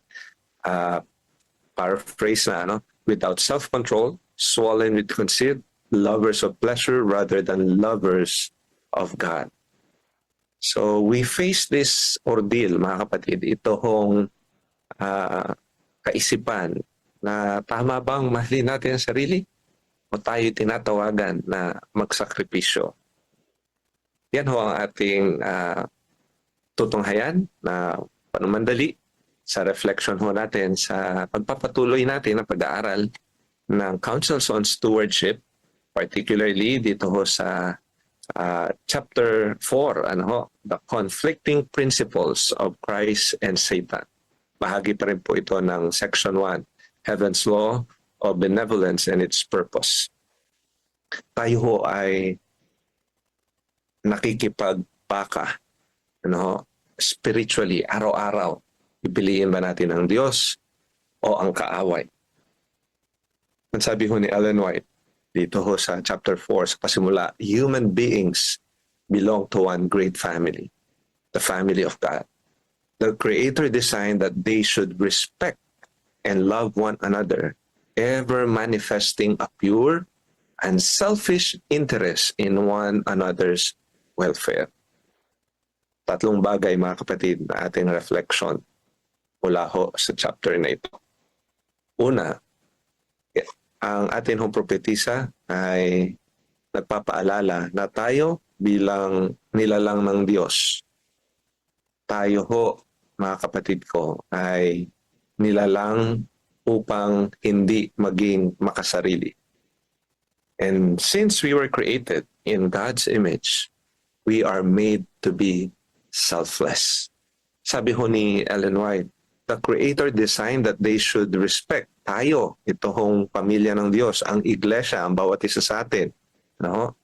Speaker 8: paraphrase na, without self-control, swollen with conceit, lovers of pleasure rather than lovers of God. So we face this ordeal, mga kapatid. Ito hong kaisipan na tama bang mahalin natin ang sarili? O tayo tinatawagan na magsakripisyo? Yan ho ang ating tutunghayan na panumandali sa reflection ho natin sa pagpapatuloy natin ng pag-aaral ng Councils on Stewardship, particularly dito ho sa chapter 4, the conflicting principles of Christ and Satan. Bahagi pa rin po ito ng section 1, Heaven's Law of Benevolence and its Purpose. Tayo ho ay nakikipagbaka spiritually, araw-araw. Pipiliin ba natin ang Diyos o ang kaaway? Ang sabi ho ni Ellen White, dito ho sa chapter 4, sa pasimula, human beings belong to one great family, the family of God. The Creator designed that they should respect and love one another, ever manifesting a pure and selfish interest in one another's welfare. Tatlong bagay, mga kapatid, na ating reflection mula ho sa chapter na ito. Una, ang atin hong propetisa ay nagpapaalala na tayo bilang nilalang ng Diyos. Tayo ho, mga kapatid ko, ay nilalang upang hindi maging makasarili. And since we were created in God's image, we are made to be selfless. Sabi ho ni Ellen White, the Creator designed that they should respect tayo, ito hong pamilya ng Diyos, ang iglesia, ang bawat isa sa atin. No?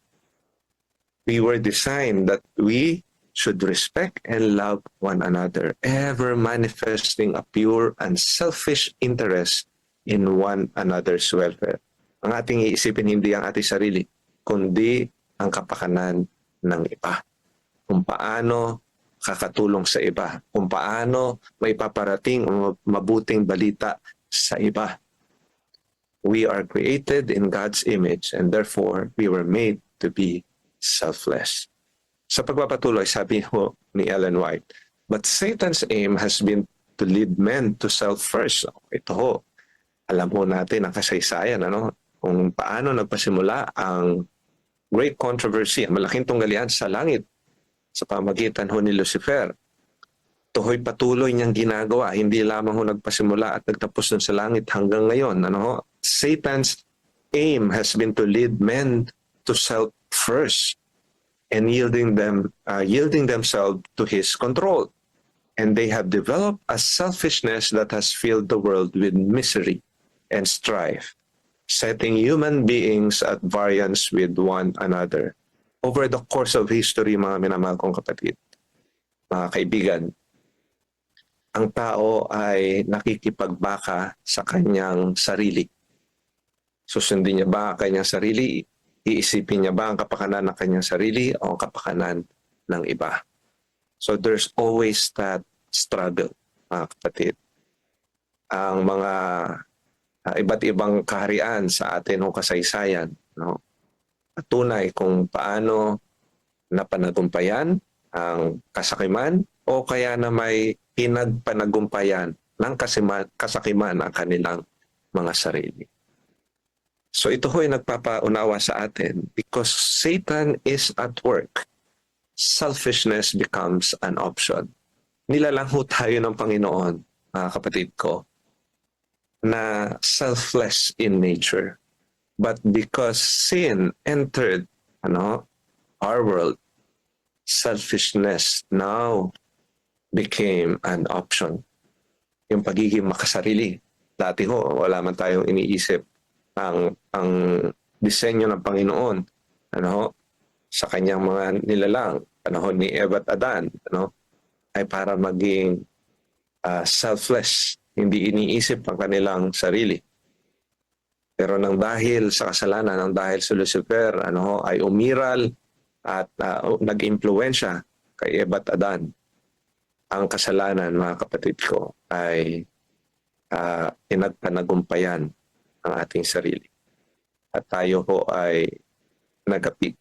Speaker 8: We were designed that we should respect and love one another, ever manifesting a pure and selfish interest in one another's welfare. Ang ating iisipin hindi ang ating sarili, kundi ang kapakanan ng iba. Kung paano kakatulong sa iba, kung paano may paparating o mabuting balita sa iba. We are created in God's image and therefore we were made to be selfless. Sa pagpapatuloy, sabi ho ni Ellen White, but Satan's aim has been to lead men to self first. Ito ho, alam ho natin ang kasaysayan, kung paano nagpasimula ang great controversy, ang malaking tunggalian sa langit sa pamagitan ho ni Lucifer. Ito ho'y patuloy niyang ginagawa. Hindi lamang ho nagpasimula at nagtapos dun sa langit hanggang ngayon. Satan's aim has been to lead men to self first and yielding themselves to his control. And they have developed a selfishness that has filled the world with misery and strife, setting human beings at variance with one another. Over the course of history, mga minamahal kong kapatid, mga kaibigan, ang tao ay nakikipagbaka sa kanyang sarili. Susundin niya ba ang kanyang sarili? Iisipin niya ba ang kapakanan ng kanyang sarili o ang kapakanan ng iba? So there's always that struggle, mga kapatid. Ang mga iba't ibang kaharian sa atin o kasaysayan, tunay kung paano napanagumpayan ang kasakiman o kaya na may pinagpanagumpayan ng kasakiman ang kanilang mga sarili. So ito ho'y nagpapaunawa sa atin because Satan is at work. Selfishness becomes an option. Nilalang ho tayo ng Panginoon, mga kapatid ko, na selfless in nature. But because sin entered our world, selfishness now became an option. Yung pagiging makasarili. Dati ho, wala man tayong iniisip ang disenyo ng Panginoon sa kanyang mga nilalang, panahon ni Eva at Adan, ay para maging selfless, hindi iniisip ang kanilang sarili. Pero nang dahil sa kasalanan, nang dahil sa Lucifer, ay umiral at nag-impluwensya kay Eva at Adan, ang kasalanan, mga kapatid ko, ay pinagpanagumpayan ang ating sarili. At tayo ho ay nagapit.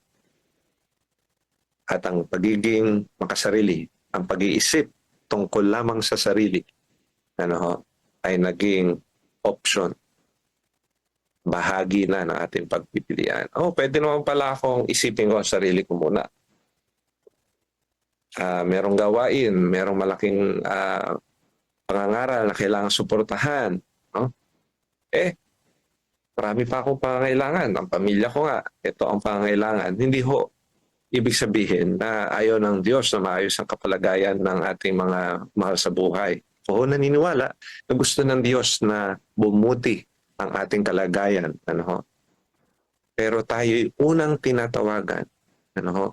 Speaker 8: At ang pagiging makasarili, ang pag-iisip tungkol lamang sa sarili, ay naging option. Bahagi na ng ating pagpipilian. Pwede naman pala akong isipin ko ang sarili ko muna. merong gawain, merong malaking pangangaral na kailangan suportahan. No? Marami pa akong pangangailangan. Ang pamilya ko nga, ito ang pangangailangan. Hindi ho ibig sabihin na ayaw ng Diyos na maayos ang kapalagayan ng ating mga mahal sa buhay. Oo, naniniwala na gusto ng Diyos na bumuti ang ating kalagayan. Ano ho? Pero tayo'y unang tinatawagan. Ano ho?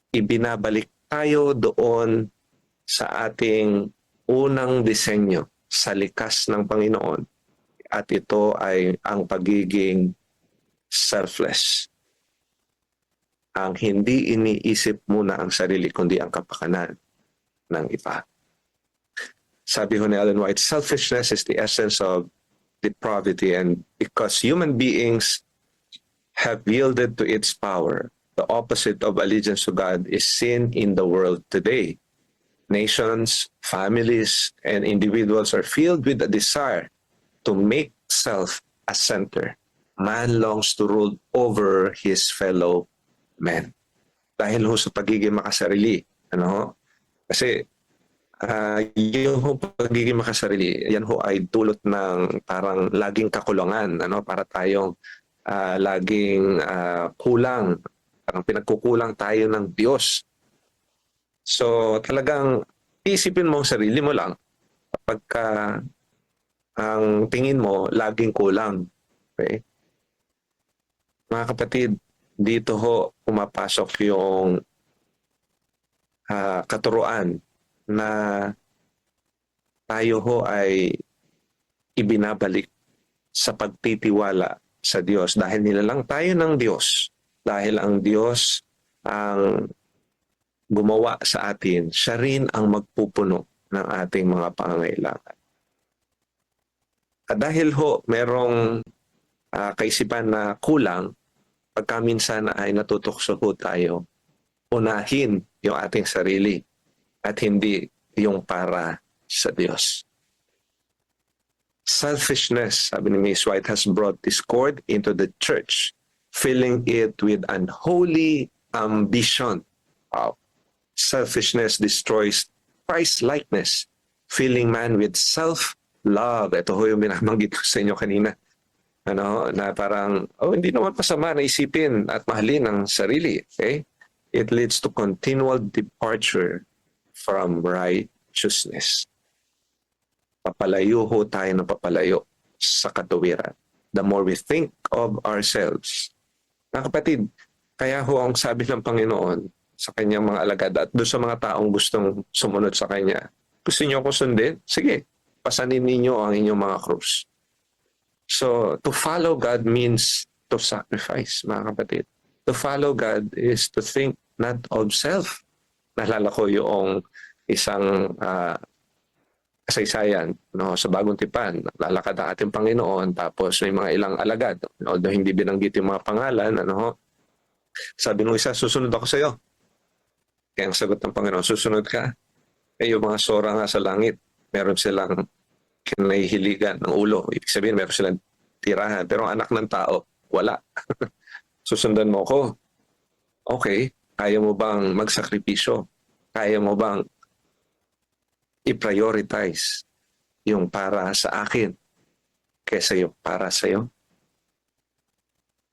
Speaker 8: Ibinabalik tayo doon sa ating unang disenyo sa likas ng Panginoon. At ito ay ang pagiging selfless. Ang hindi iniisip muna ang sarili kundi ang kapakanan ng iba. Sabi ho ni Ellen White, selfishness is the essence of depravity, and because human beings have yielded to its power, the opposite of allegiance to God is seen in the world today. Nations, families, and individuals are filled with a desire to make self a center. Man longs to rule over his fellow men. Dahil ho sa pagiging makasarili. Ano ho? Kasi yung pagiging makasarili, yan ho ay dulot ng parang laging kakulangan. Ano? Para tayong laging kulang. Parang pinagkukulang tayo ng Diyos. So talagang isipin mo ang sarili mo lang kapag ang tingin mo laging kulang. Okay? Mga kapatid, dito ho pumapasok yung katuruan na tayo ho ay ibinabalik sa pagtitiwala sa Diyos dahil nilalang tayo ng Diyos. Dahil ang Diyos ang gumawa sa atin, siya rin ang magpupuno ng ating mga pangangailangan. At dahil ho merong kaisipan na kulang, pagka minsan ay natutokso ho tayo, unahin yung ating sarili at hindi yung para sa Diyos. Selfishness, sabi ni Ms. White, has brought discord into the church, filling it with unholy ambition. Wow. Selfishness destroys Christ-likeness, filling man with self-love. Ito ho yung binabanggit ko sa inyo kanina. Na parang, hindi naman masama na isipin at mahalin ang sarili. Okay? It leads to continual departure from righteousness. Papalayo ho tayo ng papalayo sa katuwiran. The more we think of ourselves. Mga kapatid, kaya ho ang sabi ng Panginoon sa kanyang mga alagad at doon sa mga taong gustong sumunod sa kanya, gusto niyo ako sundin? Sige, pasanin ninyo ang inyong mga krus. So, to follow God means to sacrifice, mga kapatid. To follow God is to think not of self. Naalala ko yung isang kasaysayan sa Bagong Tipan. Lalakad ang ating Panginoon, tapos may mga ilang alagad. Although hindi binanggit yung mga pangalan, sabi nung isa, susunod ako sa iyo. Kaya ang sagot ng Panginoon, susunod ka. Yung mga sora nga sa langit, meron silang kinahihiligan ng ulo. Ibig sabihin, meron silang tirahan. Pero ang anak ng tao, wala. Susundan mo ko. Okay, kaya mo bang magsakripisyo? Kaya mo bang i-prioritize yung para sa akin kaysa yung para sa iyo?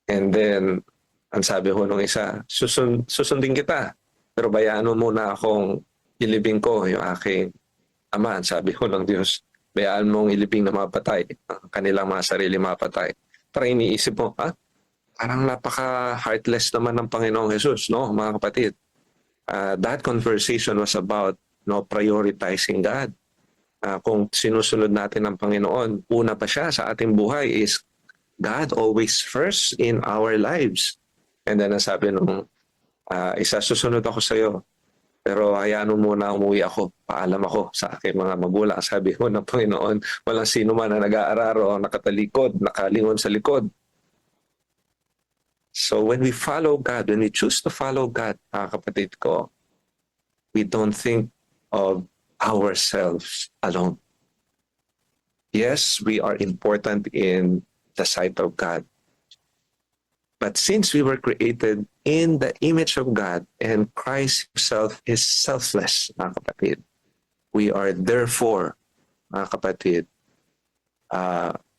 Speaker 8: And then, ang sabi ho nung isa, susundin kita. Pero bayaan mo muna akong ilibing ko yung aking ama. Sabi ho ng Diyos, bayaan mong ilibing na mapatay, ang kanilang mga sarili mapatay. Para iniisip mo, parang napaka-heartless naman ng Panginoong Jesus, no, mga kapatid. That conversation was about prioritizing God. Kung sinusunod natin ang Panginoon, una pa siya sa ating buhay is God always first in our lives. And then sabi nung isa, susunod ako sa iyo. Pero hayaan mo muna umuwi ako. Paalam ako sa aking mga magulang. Sabi ko ng Panginoon, walang sino man na nag-aararo, nakatalikod, nakalingon sa likod. So when we follow God, when we choose to follow God, mga kapatid ko, we don't think of ourselves alone. Yes, we are important in the sight of God. But since we were created in the image of God and Christ Himself is selfless, mga kapatid, we are therefore, mga kapatid,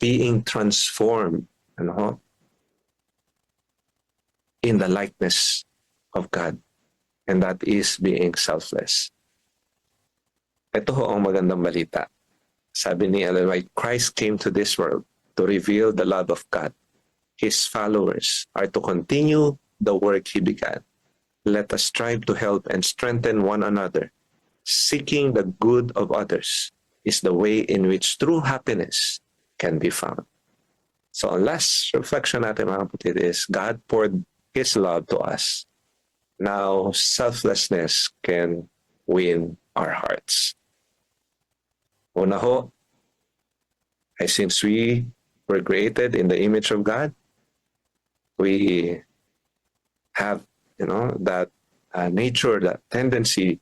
Speaker 8: being transformed in the likeness of God. And that is being selfless. Ito ho ang magandang balita. Sabi ni Ellen White, Christ came to this world to reveal the love of God. His followers are to continue the work He began. Let us strive to help and strengthen one another. Seeking the good of others is the way in which true happiness can be found. So ang last reflection natin, mga kapatid, is God poured His love to us. Now, selflessness can win our hearts. Una ho, ay since we were created in the image of God, we have, that nature, that tendency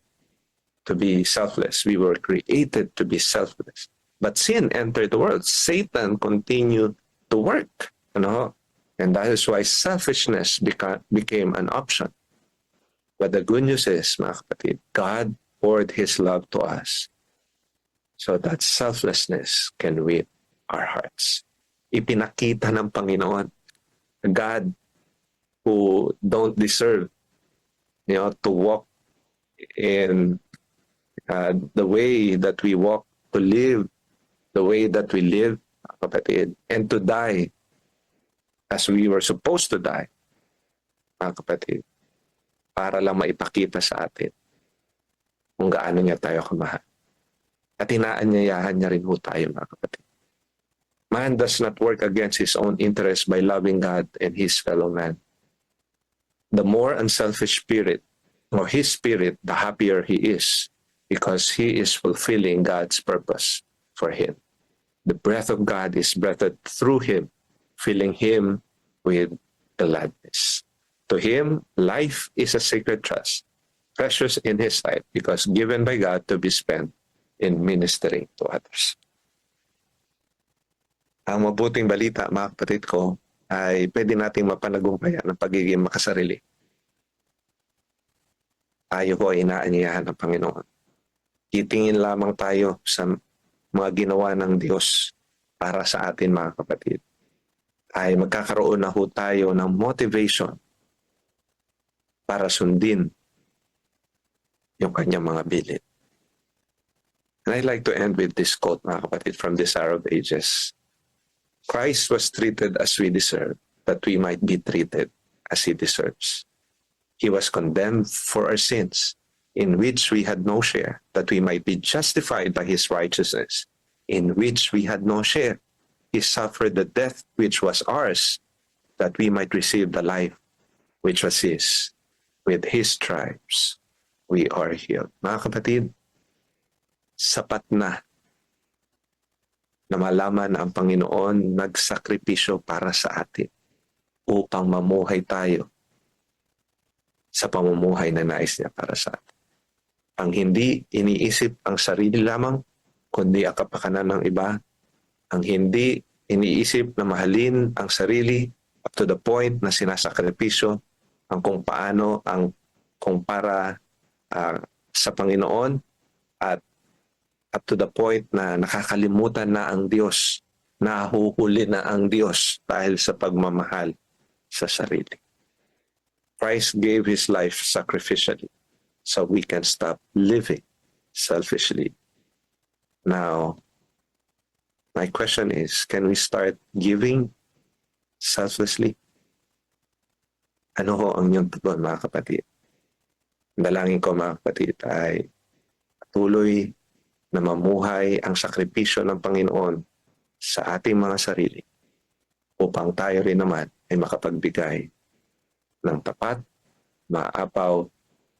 Speaker 8: to be selfless. We were created to be selfless. But sin entered the world. Satan continued to work, and that is why selfishness became an option. But the good news is, mga kapatid, God poured His love to us so that selflessness can win our hearts. Ipinakita ng Panginoon, God who don't deserve, to walk in the way that we walk, to live the way that we live, kapatid, and to die as we were supposed to die, mga kapatid, para lang maipakita sa atin kung gaano niya tayo kamahal. At inaanyayahan niya rin ho tayo, mga kapatid. Man does not work against his own interest by loving God and his fellow man. The more unselfish spirit, or his spirit, the happier he is, because he is fulfilling God's purpose for him. The breath of God is breathed through him, filling him with gladness. To him, life is a sacred trust, precious in his sight, because given by God to be spent in ministering to others. Ang mabuting balita, mga kapatid ko, ay pwede nating mapanagumpayan ang pagiging makasarili. Tayo ko ay inaanyayahan ng Panginoon. Titingin lamang tayo sa mga ginawa ng Diyos para sa atin, mga kapatid. Ay magkakaroon na ho tayo ng motivation para sundin yung kanyang mga bilin. And I'd like to end with this quote, mga kapatid, from Desire of Ages. Christ was treated as we deserve, that we might be treated as He deserves. He was condemned for our sins, in which we had no share, that we might be justified by His righteousness, in which we had no share. He suffered the death which was ours, that we might receive the life which was His. With His stripes, we are healed. Mga kapatid, sapat na malaman na ang Panginoon nagsakripisyo para sa atin upang mamuhay tayo sa pamumuhay na nais niya para sa atin. Ang hindi iniisip ang sarili lamang, kundi ang kapakanan ng iba. Ang hindi iniisip na mahalin ang sarili up to the point na sinasakripisyo ang kung paano ang kung para sa Panginoon, at up to the point na nakakalimutan na ang Diyos, nahuhuli na ang Diyos dahil sa pagmamahal sa sarili. Christ gave His life sacrificially so we can stop living selfishly. Now, my question is, can we start giving selflessly? Ano ho ang inyong tugon, mga kapatid? Dalangin ko, mga kapatid, ay patuloy na mamuhay ang sakripisyo ng Panginoon sa ating mga sarili upang tayo rin naman ay makapagbigay ng tapat, maapaw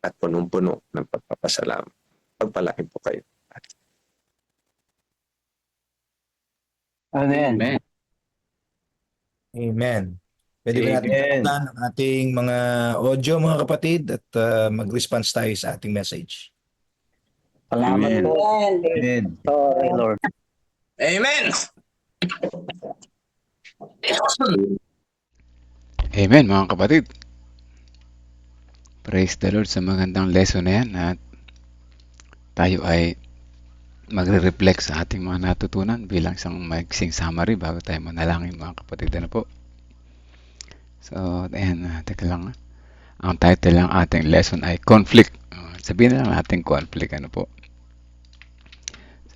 Speaker 8: at punong-puno ng pagpapasalamat. Pagpalain po kayo.
Speaker 9: Amen.
Speaker 4: Amen.
Speaker 5: Amen. Pwede ba natin tapunan ang ating mga audio, mga kapatid, at mag-response tayo sa ating message?
Speaker 9: Salamat po.
Speaker 10: Amen.
Speaker 9: Sorry, Lord.
Speaker 10: Amen.
Speaker 3: Amen mga kapatid. Praise the Lord sa magandang lesson na yan at tayo ay magre-reflect sa ating mga natutunan bilang isang maiksing summary bago tayo manalangin mga kapatid. Ano po? So, ayan, teka lang. Ang title ng ating lesson ay conflict. Sabihin na lang natin conflict. Ano po?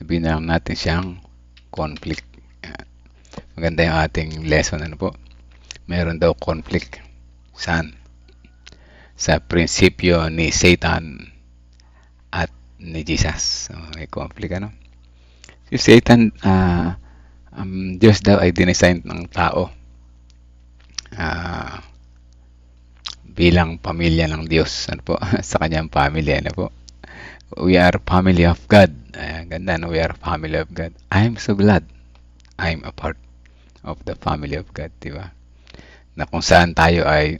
Speaker 3: Sabihin na lang natin siyang conflict. Maganda yung ating lesson. Ano po? Meron daw conflict. Saan? Sa prinsipyo ni Satan at ni Jesus. So, may conflict ano. Si Satan, Diyos daw ay dinesign ng tao bilang pamilya ng Diyos. Ano po? Sa kanyang pamilya. Ano po? We are family of God. Ganda, no? We are family of God. I'm so glad I'm a part of the family of God. Diba? Na kung saan tayo ay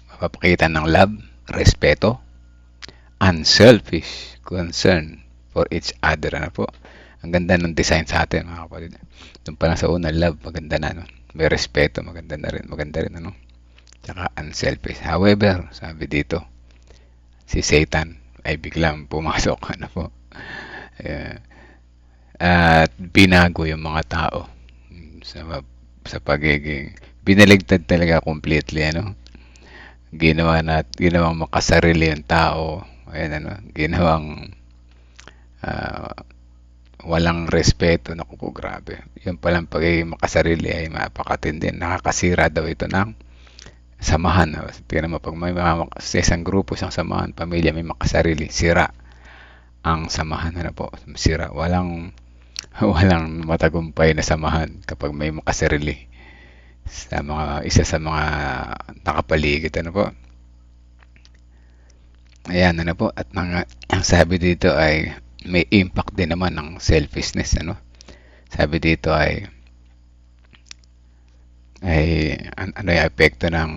Speaker 3: mapapakita ng love, respeto, unselfish concern for each other. Ano po? Ang ganda ng design sa atin, mga kapatid. Doon pa lang sa una, love, maganda na. No? May respeto, maganda na rin. Maganda rin, ano? Tsaka unselfish. However, sabi dito, si Satan ay biglang pumasok. Ano po? At binago yung mga tao sa pagiging binaligtad talaga completely, ano? Ginawang makasarili yung tao. Ayan, ano, ginawang walang respeto. Naku po, grabe. Yung palang pagiging makasarili ay mapakatindi. Nakakasira daw ito ng samahan. Tingnan mo, pag may sa isang grupo, isang samahan, pamilya, may makasarili, sira ang samahan. Ano po? Sira. Walang matagumpay na samahan kapag may makasarili sa isa sa mga nakapaligid. Ano po? Ayan, ano po? At ang sabi dito ay may impact din naman ng selfishness. Ano? Sabi dito ay ano yung epekto ng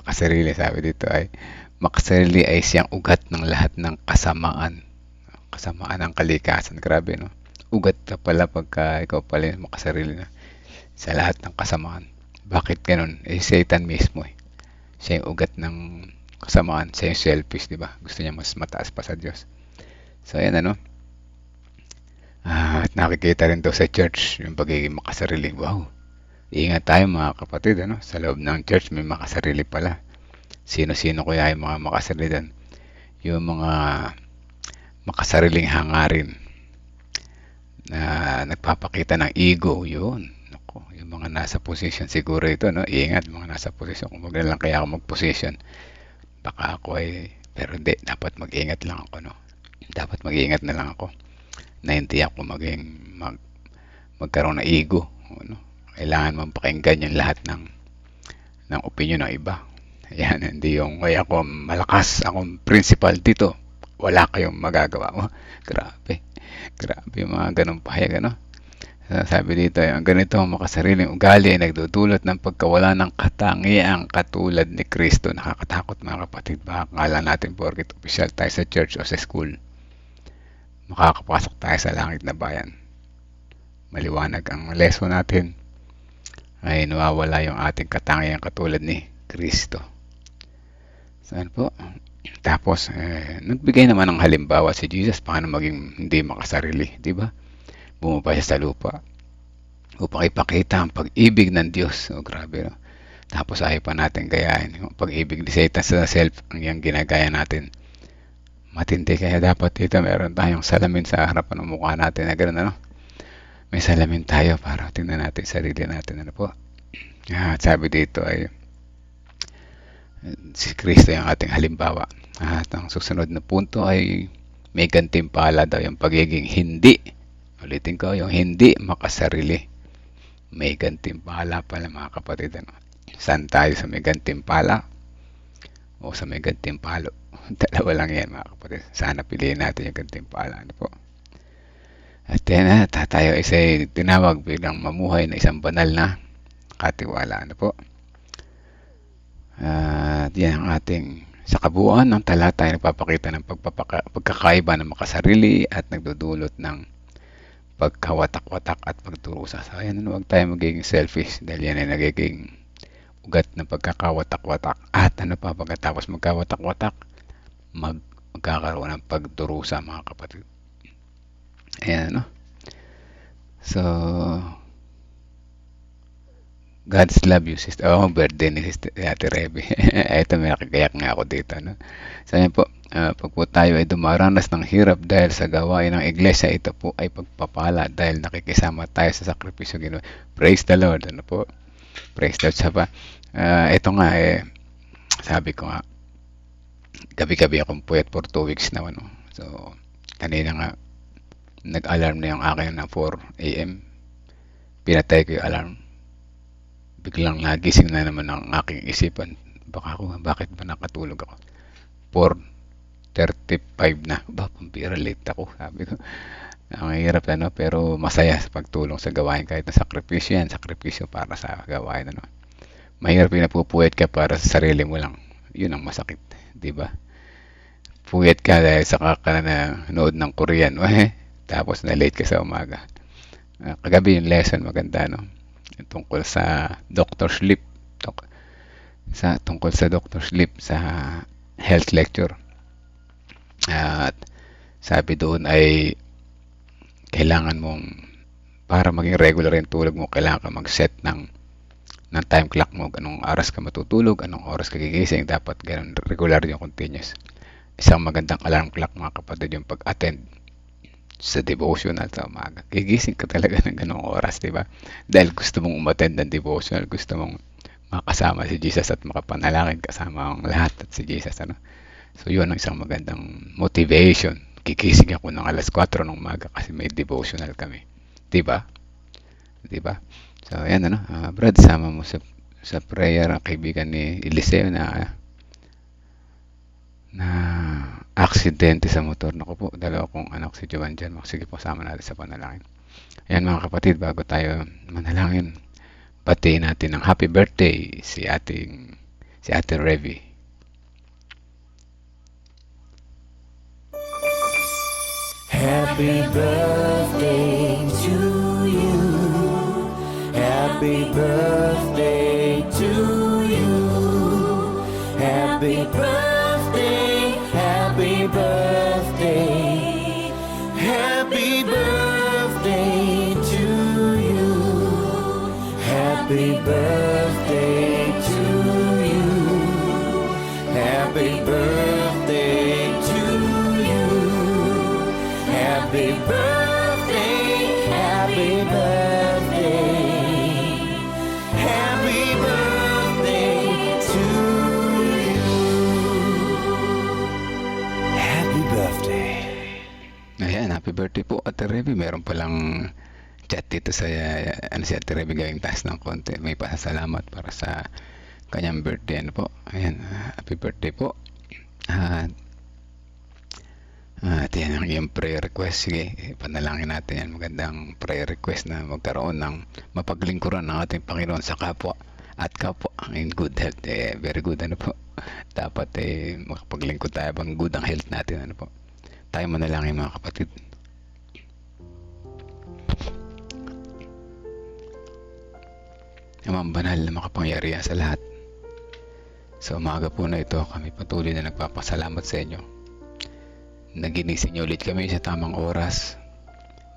Speaker 3: makasarili. Sabi dito ay makasarili ay siyang ugat ng lahat ng kasamaan ng kalikasan. Grabe, no? Ugat ka pala pagka ikaw pala makasarili na sa lahat ng kasamaan. Bakit ganun? Satan mismo siya yung ugat ng kasamaan. Siya yung selfish, di ba? Gusto niya mas mataas pa sa Diyos. So, ayan, ano? At nakikita rin to sa church yung pagiging makasarili. Wow! Ingat tayo mga kapatid, ano? Sa loob ng church may makasarili pala. Sino-sino kaya yung mga makasarili doon? Yung mga makasariling hangarin na nagpapakita ng ego, yun. Naku, yung mga nasa position siguro ito, no? Ingat, mga nasa position. Kung maganda lang kaya ako mag-position, baka ako pero hindi, dapat mag-ingat lang ako, no? Dapat mag-ingat na lang ako na hindi ako magkaroon ng ego, no? Kailangan mong pakinggan yung lahat ng opinion ng iba. Ayan, hindi yung ay ako malakas, akong principal dito, wala kayong magagawa mo. Grabe yung mga ganong pahayag, ano? Sabi dito, ang ganito makasariling ugali ay nagdudulot ng pagkawala ng katangiang katulad ni Kristo. Nakakatakot mga kapatid. Baka akala natin porket official tayo sa church o sa school, makakapasok tayo sa langit na bayan. Maliwanag ang lesson natin ay nawawala yung ating katangiang katulad ni Kristo. Saan po? Tapos, nagbigay naman ng halimbawa si Jesus paano maging hindi makasarili, di ba? Bumaba siya sa lupa upang ipakita ang pag-ibig ng Diyos. O grabe, no? Tapos ayaw pa natin gayahin yung pag-ibig ni Satan sa self, ang yung ginagaya natin. Matindi, kaya dapat dito meron tayong salamin sa harapan ng mukha natin na gano'n, ano? May salamin tayo para tingnan natin sarili natin, ano po? At sabi dito ay si Kristo yung ating halimbawa. At ang susunod na punto ay may gantimpala daw yung pagiging hindi. Ulitin ko, yung hindi makasarili. May gantimpala pala mga kapatid. Ano? Saan tayo, sa may gantimpala o sa may gantimpalo? Dalawa lang yan mga kapatid. Sana piliin natin yung gantimpala. Ano po? At yan, tayo ay tinawag bilang mamuhay na isang banal na katiwala. Ano po? At yan ang ating sa kabuuan ng talata ay nagpapakita ng pagkakaiba ng makasarili at nagdudulot ng pagkawatak-watak at pagdurusa. So, ayan, huwag tayo magiging selfish dahil yan ay nagiging ugat ng pagkakawatak-watak. At ano pa pagkatapos magkawatak-watak, magkakaroon ng pagdurusa, mga kapatid. Ayan, ano? So, God's love you, sister. Oh, birthday ni sister Ate Rebe. Ito, may nakagayak nga ako dito, no? So, ayan po, pag po tayo ay dumaranas ng hirap dahil sa gawain ng iglesia, ito po ay pagpapala dahil nakikisama tayo sa sakripisyo ginawa. Praise the Lord, ano po? Praise the Lord. Sa pa. Ito nga, sabi ko nga, gabi-gabi akong puyat for 2 weeks na, ano? So, kanina nga, nag-alarm na yung akin na 4 a.m. Pinatay ko yung alarm. Biglang nagising na naman ang aking isipan. Bakit ba nakatulog ako? 4:35 na. Pambira, late ako. Sabi ko, ang hirap ano, pero masaya sa pagtulong sa gawain kahit na sakripisyo yan. Sakripisyo para sa gawain. Ano. Mahirap yung napupuyat ka para sa sarili mo lang. Yun ang masakit. Diba? Puyat ka dahil sa kakanood ng Korean. Tapos na late ka sa umaga. Kagabi yung lesson maganda, no? Tungkol sa Dr. Sleep. Tungkol sa Dr. Sleep sa health lecture. At sabi doon ay kailangan mong, para maging regular yung tulog mo, kailangan ka mag-set ng time clock mo. Anong oras ka matutulog, anong oras ka gigising. Dapat ganun, regular yung continuous. Isang magandang alarm clock, mga kapatid, yung pag-attend sa devotional sa umaga. Gigising ka talaga ng ganong oras, di ba? Dahil gusto mong umattend ng devotional, gusto mong makasama si Jesus at makapanalangin kasama ang lahat at si Jesus, ano? So, yun ang isang magandang motivation. Gigising ako ng alas 4 ng umaga kasi may devotional kami. Di ba? Di ba? So, ayan, ano? Brad, sama mo sa prayer ang kaibigan ni Eliseo na aksidente sa motor. Naku po, dalawa kong anak si Jovan dyan. Sige po, sama natin sa panalangin. Ayan mga kapatid, bago tayo manalangin, batiin natin ng happy birthday si Ate Revy.
Speaker 1: Happy birthday to you. Happy birthday to you. Happy birthday. Happy birthday. Happy birthday to you. Happy birthday to you. Happy birthday to you. Happy birthday, happy birthday, happy birthday to you. Happy birthday.
Speaker 3: Ayan, happy birthday po Ate Revy. Meron palang chat dito sa si Ate Revy gawing taas ng konti. May pasasalamat para sa kanyang birthday. Ano po? Ayan, happy birthday po. At yan ang iyong prayer request. Sige, panalangin natin yan. Magandang prayer request na magkaroon ng mapaglingkuran ng ating Panginoon sa kapwa at kapwa in good health. Very good, ano po. Dapat makapaglingkod tayo bang good ang health natin, ano po. Tayo manalangin mga kapatid. Amang banal na makapangyarihan sa lahat. Sa umaga po na ito, kami patuloy na nagpapasalamat sa inyo. Naginising niyo ulit kami sa tamang oras,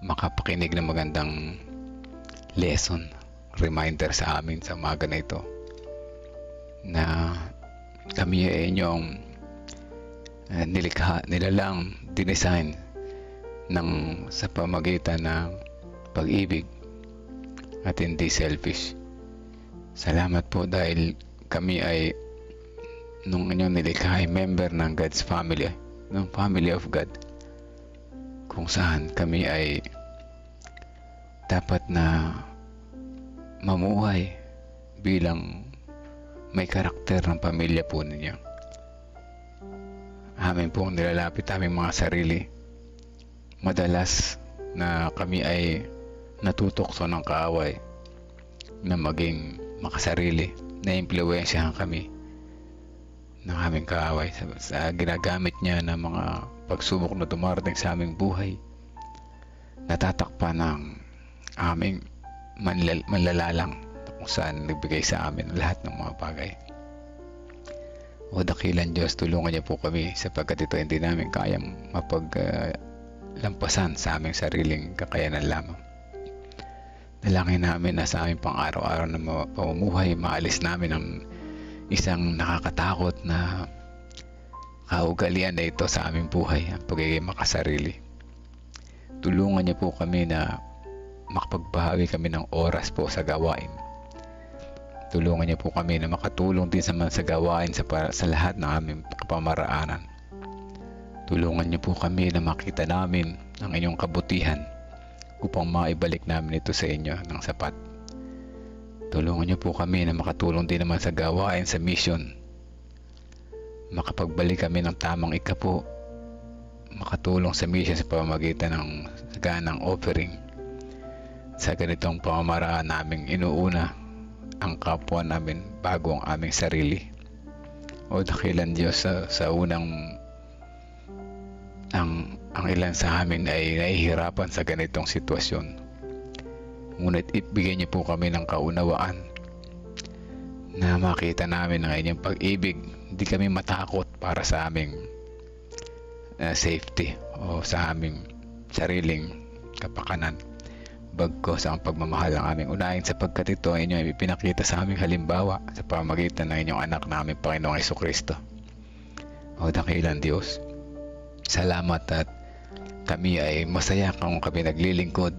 Speaker 3: makapakinig ng magandang lesson, reminder sa amin sa umaga na ito na kami ay inyong nilikha, nilalang, dinesign sa pamagitan ng pag-ibig at hindi selfish. Salamat po dahil kami ay nung inyong nilikha ay member ng God's family, ng family of God, kung saan kami ay dapat na mamuhay bilang may karakter ng pamilya po ninyo. Amin pong nilalapit aming mga sarili. Madalas na kami ay natutokso ng kaaway na maging makasarili, na impluwensyahan kami ng aming kaaway sa ginagamit niya ng mga pagsubok na dumarating sa aming buhay, natatakpan ng aming manlalalang kung saan nagbigay sa amin lahat ng mga bagay. O dakilan Diyos, tulungan niyo po kami sapagkat ito hindi namin kayang mapaglampasan sa aming sariling kakayanan lamang. Dalangin namin na sa aming pang-araw-araw na pamumuhay, maalis namin ang isang nakakatakot na kaugalian na ito sa aming buhay, ang pagiging makasarili. Tulungan niyo po kami na makapagbawi kami ng oras po sa gawain. Tulungan niyo po kami na makatulong din sa gawain sa lahat ng aming kapamaraanan. Tulungan niyo po kami na makita namin ang inyong kabutihan upang maibalik namin ito sa inyo ng sapat. Tulungan niyo po kami na makatulong din naman sa gawain sa mission. Makapagbalik kami ng tamang ikapo, makatulong sa mission sa pamamagitan ng ganang offering. Sa ganitong pamamaraan naming inuuna ang kapwa namin bago ang aming sarili. O dakilan Diyos, sa unang ang ilan sa amin ay nahihirapan sa ganitong sitwasyon. Ngunit ibigay niyo po kami ng kaunawaan na makita namin ang inyong pag-ibig. Hindi kami matakot para sa aming safety o sa aming sariling kapakanan. Bagkos ang pagmamahal ang aming unahin sapagkat ito ay inyong ipinakita sa aming halimbawa sa pamamagitan ng inyong anak na aming Panginoong Jesucristo. O dakilan Diyos, salamat at kami ay masaya kung kami naglilingkod.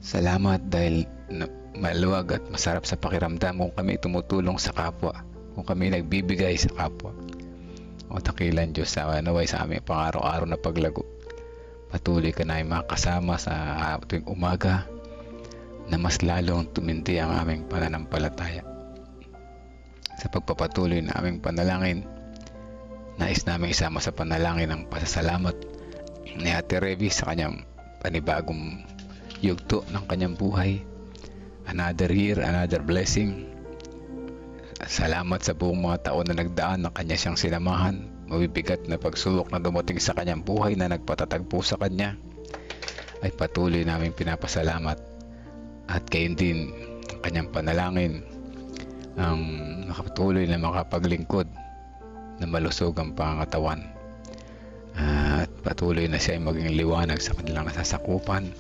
Speaker 3: Salamat dahil maluwag at masarap sa pakiramdam kung kami tumutulong sa kapwa, kung kami nagbibigay sa kapwa. O dakilan Diyos, naway sa aming pang-araw-araw na paglago, patuloy ka na ay makasama sa tuwing umaga na mas lalong tumindi ang aming pananampalataya. Sa pagpapatuloy na aming panalangin, nais namin isama sa panalangin ang pasasalamat ni Ate Revi sa kanyang panibagong yugto ng kanyang buhay. Another year, another blessing. Salamat sa buong mga taon na nagdaan na kanya siyang sinamahan. Mabibigat na pagsulok na dumating sa kanyang buhay na nagpatatagpo sa kanya ay patuloy namin pinapasalamat. At gayon din ang kanyang panalangin ang makapatuloy na makapaglingkod na malusog ang pangangatawan. At patuloy na siya ay maging liwanag sa kanilang nasasakupan.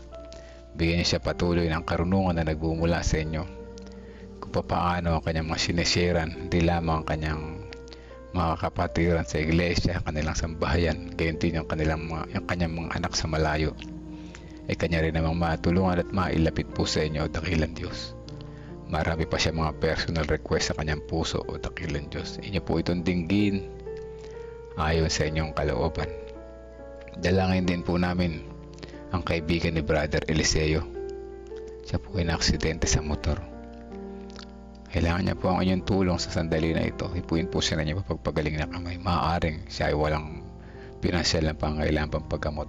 Speaker 3: Bigyan niya siya patuloy ng karunungan na nagbumula sa inyo kung paano ang kanyang mga sinesharean, hindi lamang ang kanyang mga kapatiran sa iglesia, kanilang sambahayan, gayon din yung kanyang mga anak sa malayo, ay kanya rin namang matulungan at mailapit po sa inyo, o dakilan Diyos. Marami pa siya mga personal request sa kanyang puso, o dakilan Diyos. Inyo po itong dinggin ayon sa inyong kalooban. Dalangin din po namin ang kaibigan ni Brother Eliseo. Siya po ay naaksidente sa motor. Kailangan niya po ang inyong tulong sa sandali na ito. Ipuin po siya na niya mapagpagaling na kamay. Maaaring siya ay walang pinansyal na pangailangan pampagamot.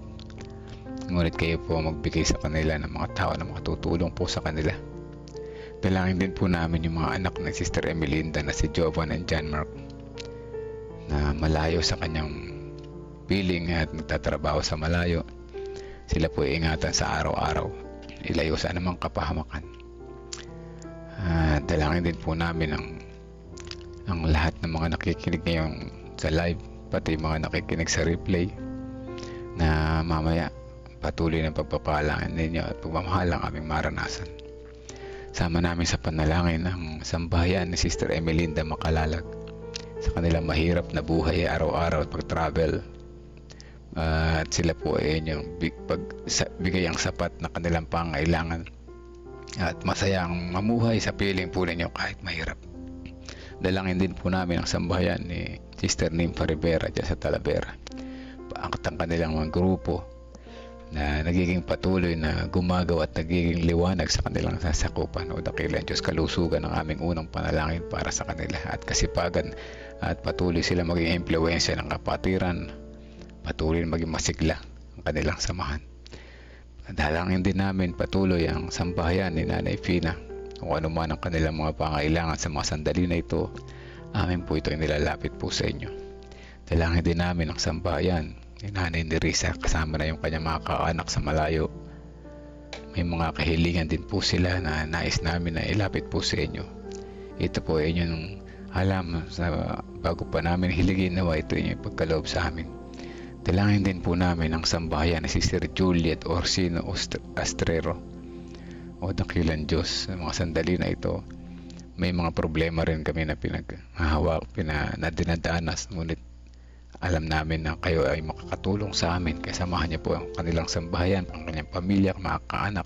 Speaker 3: Ngunit kayo po magbigay sa kanila ng mga tao na makatutulong po sa kanila. Dalangin din po namin yung mga anak ng Sister Emelinda na si Jovan and John Mark na malayo sa kanyang piling at nagtatrabaho sa malayo. Sila po ay ingatan sa araw-araw. Ilayo sa anumang kapahamakan. Dalangin din po namin ang lahat ng mga nakikinig ngayon sa live, pati mga nakikinig sa replay, na mamaya patuloy ng pagpapalangan ninyo at pagmamahal ang aming maranasan. Sama namin sa panalangin ang sambahayan ni Sister Emelinda Makalalag sa kanilang mahirap na buhay araw-araw at pag-travel. At sila po ay inyong bigay ang sapat na kanilang pangailangan at masayang mamuhay sa piling po ninyo kahit mahirap. Dalangin din po namin ang sambahayan ni Sister Nympha Rivera dyan sa Talavera. Paangkat ang kanilang mga grupo na nagiging patuloy na gumagawa at nagiging liwanag sa kanilang sasakupan, o dakilan Diyos, kalusugan ang aming unang panalangin para sa kanila at kasipagan, at patuloy sila maging impluwensya ng kapatiran, patuloy maging masigla ang kanilang samahan. Dalangin din namin patuloy ang sambahayan ni Nanay Fina, kung ano man ang kanilang mga pangailangan sa mga sandali na ito, amin po ito ay nilalapit po sa inyo. Dalangin din namin ang sambahayan ni Nanay Nerissa, kasama na yung kanyang mga kaanak sa malayo, may mga kahilingan din po sila na nais namin na ilapit po sa inyo. Ito po ay inyong alam sa bago pa namin hiligin, nawa ito inyong pagkaloob sa amin. Dalangin din po namin ang sambahayan ni Sister Juliet Orsino Astrero. O dakilang Diyos, sa mga sandali na ito, may mga problema rin kami na na dinadanas, ngunit alam namin na kayo ay makakatulong sa amin. Kaya samahan niyo po ang kanilang sambahayan, ang kanyang pamilya, mga kaanak,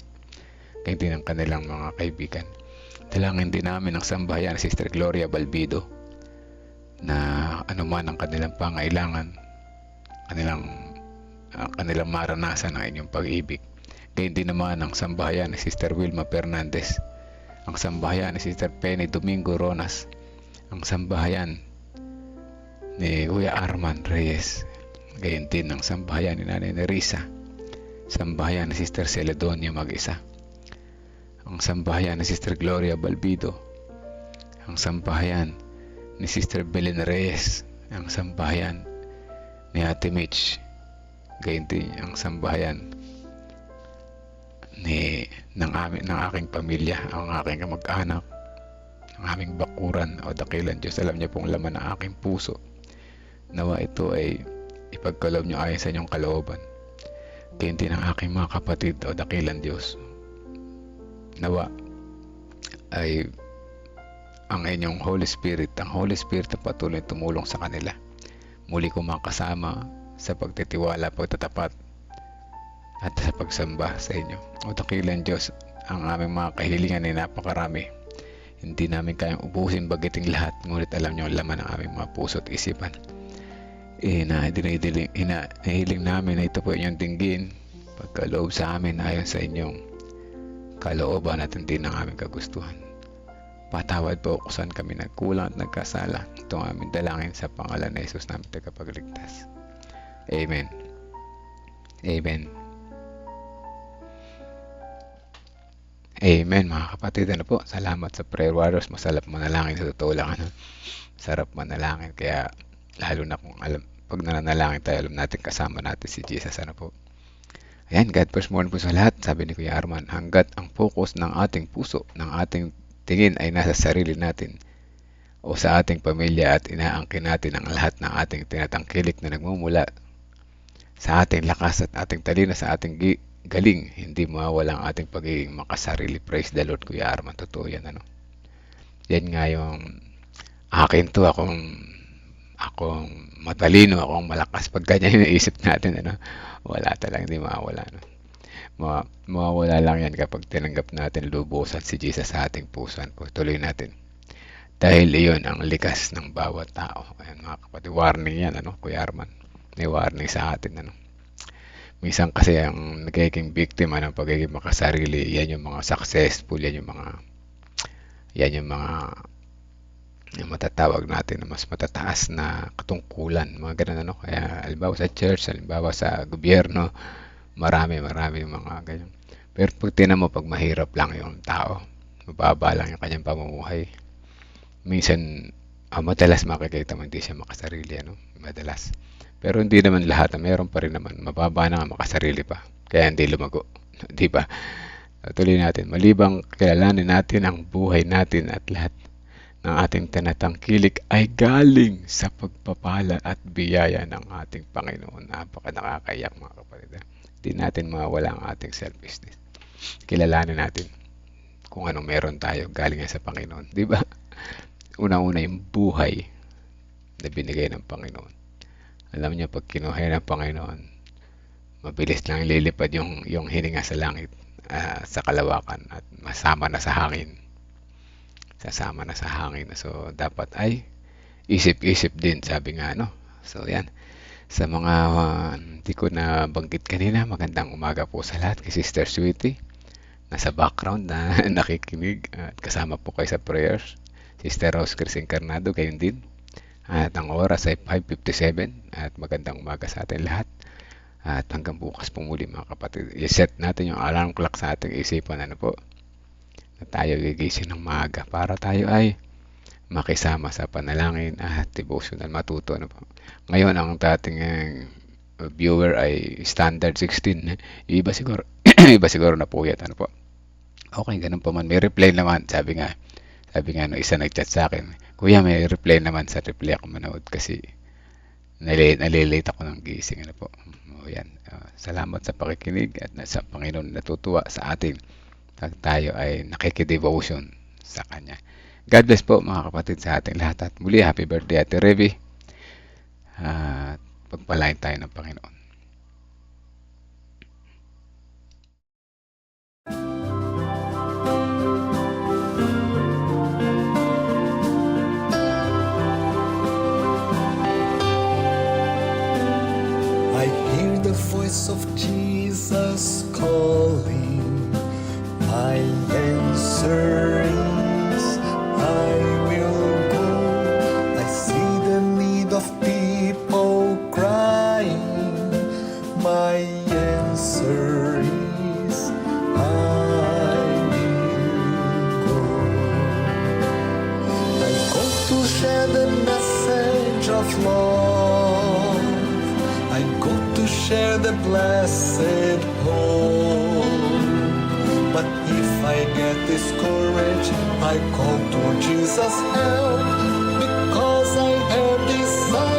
Speaker 3: kaya din ang kanilang mga kaibigan. Dalangin din namin ang sambahayan ni Sister Gloria Balbido na anuman ang kanilang pangailangan, kanilang maranasan ang inyong pag-ibig. Gayun din naman ang sambahayan ni Sister Wilma Fernandez, ang sambahayan ni Sister Penny Domingo Ronas, ang sambahayan ni Kuya Arman Reyes, gayon din ang sambahayan ni Nanay Nerissa, sambahayan ni Sister Celedonia Mag-isa, ang sambahayan ni Sister Gloria Balbido, ang sambahayan ni Sister Belen Reyes, ang sambahayan ni Ate Mitch, gayon din ang sambahayan ng aking pamilya, ang aking kamag-anak, ang aming bakuran. O dakilang Diyos, alam niyo pong laman ng aking puso. Nawa ito ay ipagkaloob niyo ayon sa inyong kalooban. Gayon din ang aking mga kapatid, o dakilang Diyos. Nawa ay ang inyong Holy Spirit, ang Holy Spirit na patuloy tumulong sa kanila. Muli ko makasama sa pagtitiwala, pagtatapat, at sa pagsamba sa inyo. O dakilang Diyos, ang aming mga kahilingan ay napakarami. Hindi namin kayang ubusin bagiting lahat, ngunit alam niyo ang laman ng aming mga puso at isipan. Nahiling namin na ito po inyong dinggin, pagkaloob sa amin ayon sa inyong kalooban at hindi ng aming kagustuhan. Patawad po kung saan kami nagkulang at nagkasala. Ito ang aming dalangin sa pangalan ni Jesus namin tagapagligtas. Amen. Amen. Amen mga kapatid. Ano po? Salamat sa prayer warriors. Masarap manalangin, sa totoo lang. Sarap manalangin. Kaya lalo na kung pag nananalangin tayo, alam natin kasama natin si Jesus. Ano po? Ayan, God first morning po sa lahat. Sabi ni Kuya Arman, hanggat ang focus ng ating puso, ng ating tingin ay nasa sarili natin o sa ating pamilya at inaangkin natin ang lahat ng ating tinatangkilik na nagmumula sa ating lakas at ating talino, sa ating galing, hindi mawawala ang ating pagiging makasarili. Praise the Lord, Kuya Arman. Totoo yan, ano? Yan nga yung akin to, akong matalino, akong malakas. Pag ganyan iniisip natin, ano? Wala talagang, hindi mawawala, no? Mawawala lang yan kapag tinanggap natin lubusan si Jesus sa ating puso. Po, tuloy natin. Dahil iyon ang likas ng bawat tao. Ayan mga kapatid, warning yan, ano, Kuya Arman? May warning sa atin, ano? Minsan kasi ang nagiging biktima ng pagiging makasarili, yan yung mga successful, yan yung matatawag natin na mas matataas na katungkulan, mga ganun, ano. Kaya halimbawa sa church, halimbawa sa gobyerno, marami mga ganyan. Pero pag tinan mo, pag mahirap lang yung tao, mababa lang yung kanyang pamumuhay, minsan madalas makikita mo hindi siya makasarili, ano, madalas. Pero hindi naman lahat, meron pa rin naman mababa na nga makasarili pa, kaya hindi lumago, di ba? Tuloy natin, malibang kilalanin natin ang buhay natin at lahat ng ating tinatangkilik ay galing sa pagpapala at biyaya ng ating Panginoon. Napaka nakakayak mga kapatid. Hindi natin mawawala ang ating selfishness. Kilalanin natin kung anong meron tayo galing sa Panginoon, di ba? Una-una yung buhay na binigay ng Panginoon. Alam niyo, pag kinuha ng Panginoon, mabilis lang lilipad yung hininga sa langit, sa kalawakan, at masama na sa hangin. Sasama na sa hangin. So, dapat ay isip-isip din, sabi nga, no? So, yan. Sa mga hindi ko na banggit kanina, magandang umaga po sa lahat. Kay Sister Sweetie, nasa background na nakikinig at kasama po kayo sa prayers. Sister Rose Cris Encarnado, gayon din. At ang oras ay 5:57 at magandang umaga sa atin lahat. At hanggang bukas po muli mga kapatid. I-set natin yung alarm clock sa ating isipan, ano po, na tayo gigising ng maaga para tayo ay makisama sa panalangin at devotional, matuto, ano po. Ngayon ang dating viewer ay standard 16. Yung iba siguro, iba siguro na puyat. Ano po? Okay, ganun pa man. May reply naman. Sabi nga no, isa nag-chat sa akin. Kuya, may reply naman sa reply ako manood kasi nalilate ako ng gising. Ano po? O yan. Salamat sa pakikinig at sa Panginoon natutuwa sa atin. Pag tayo ay nakikidevotion sa Kanya. God bless po mga kapatid sa ating lahat. At muli, happy birthday Ate Revy. At pagpalain tayo ng Panginoon.
Speaker 1: I hear the voice of Jesus calling. My answer is, I will go. I see the need of people crying. My answer is, I will go. I go to share the message of love. I go to share the blessed hope. But if I get discouraged, I call to Jesus' help, because I have decided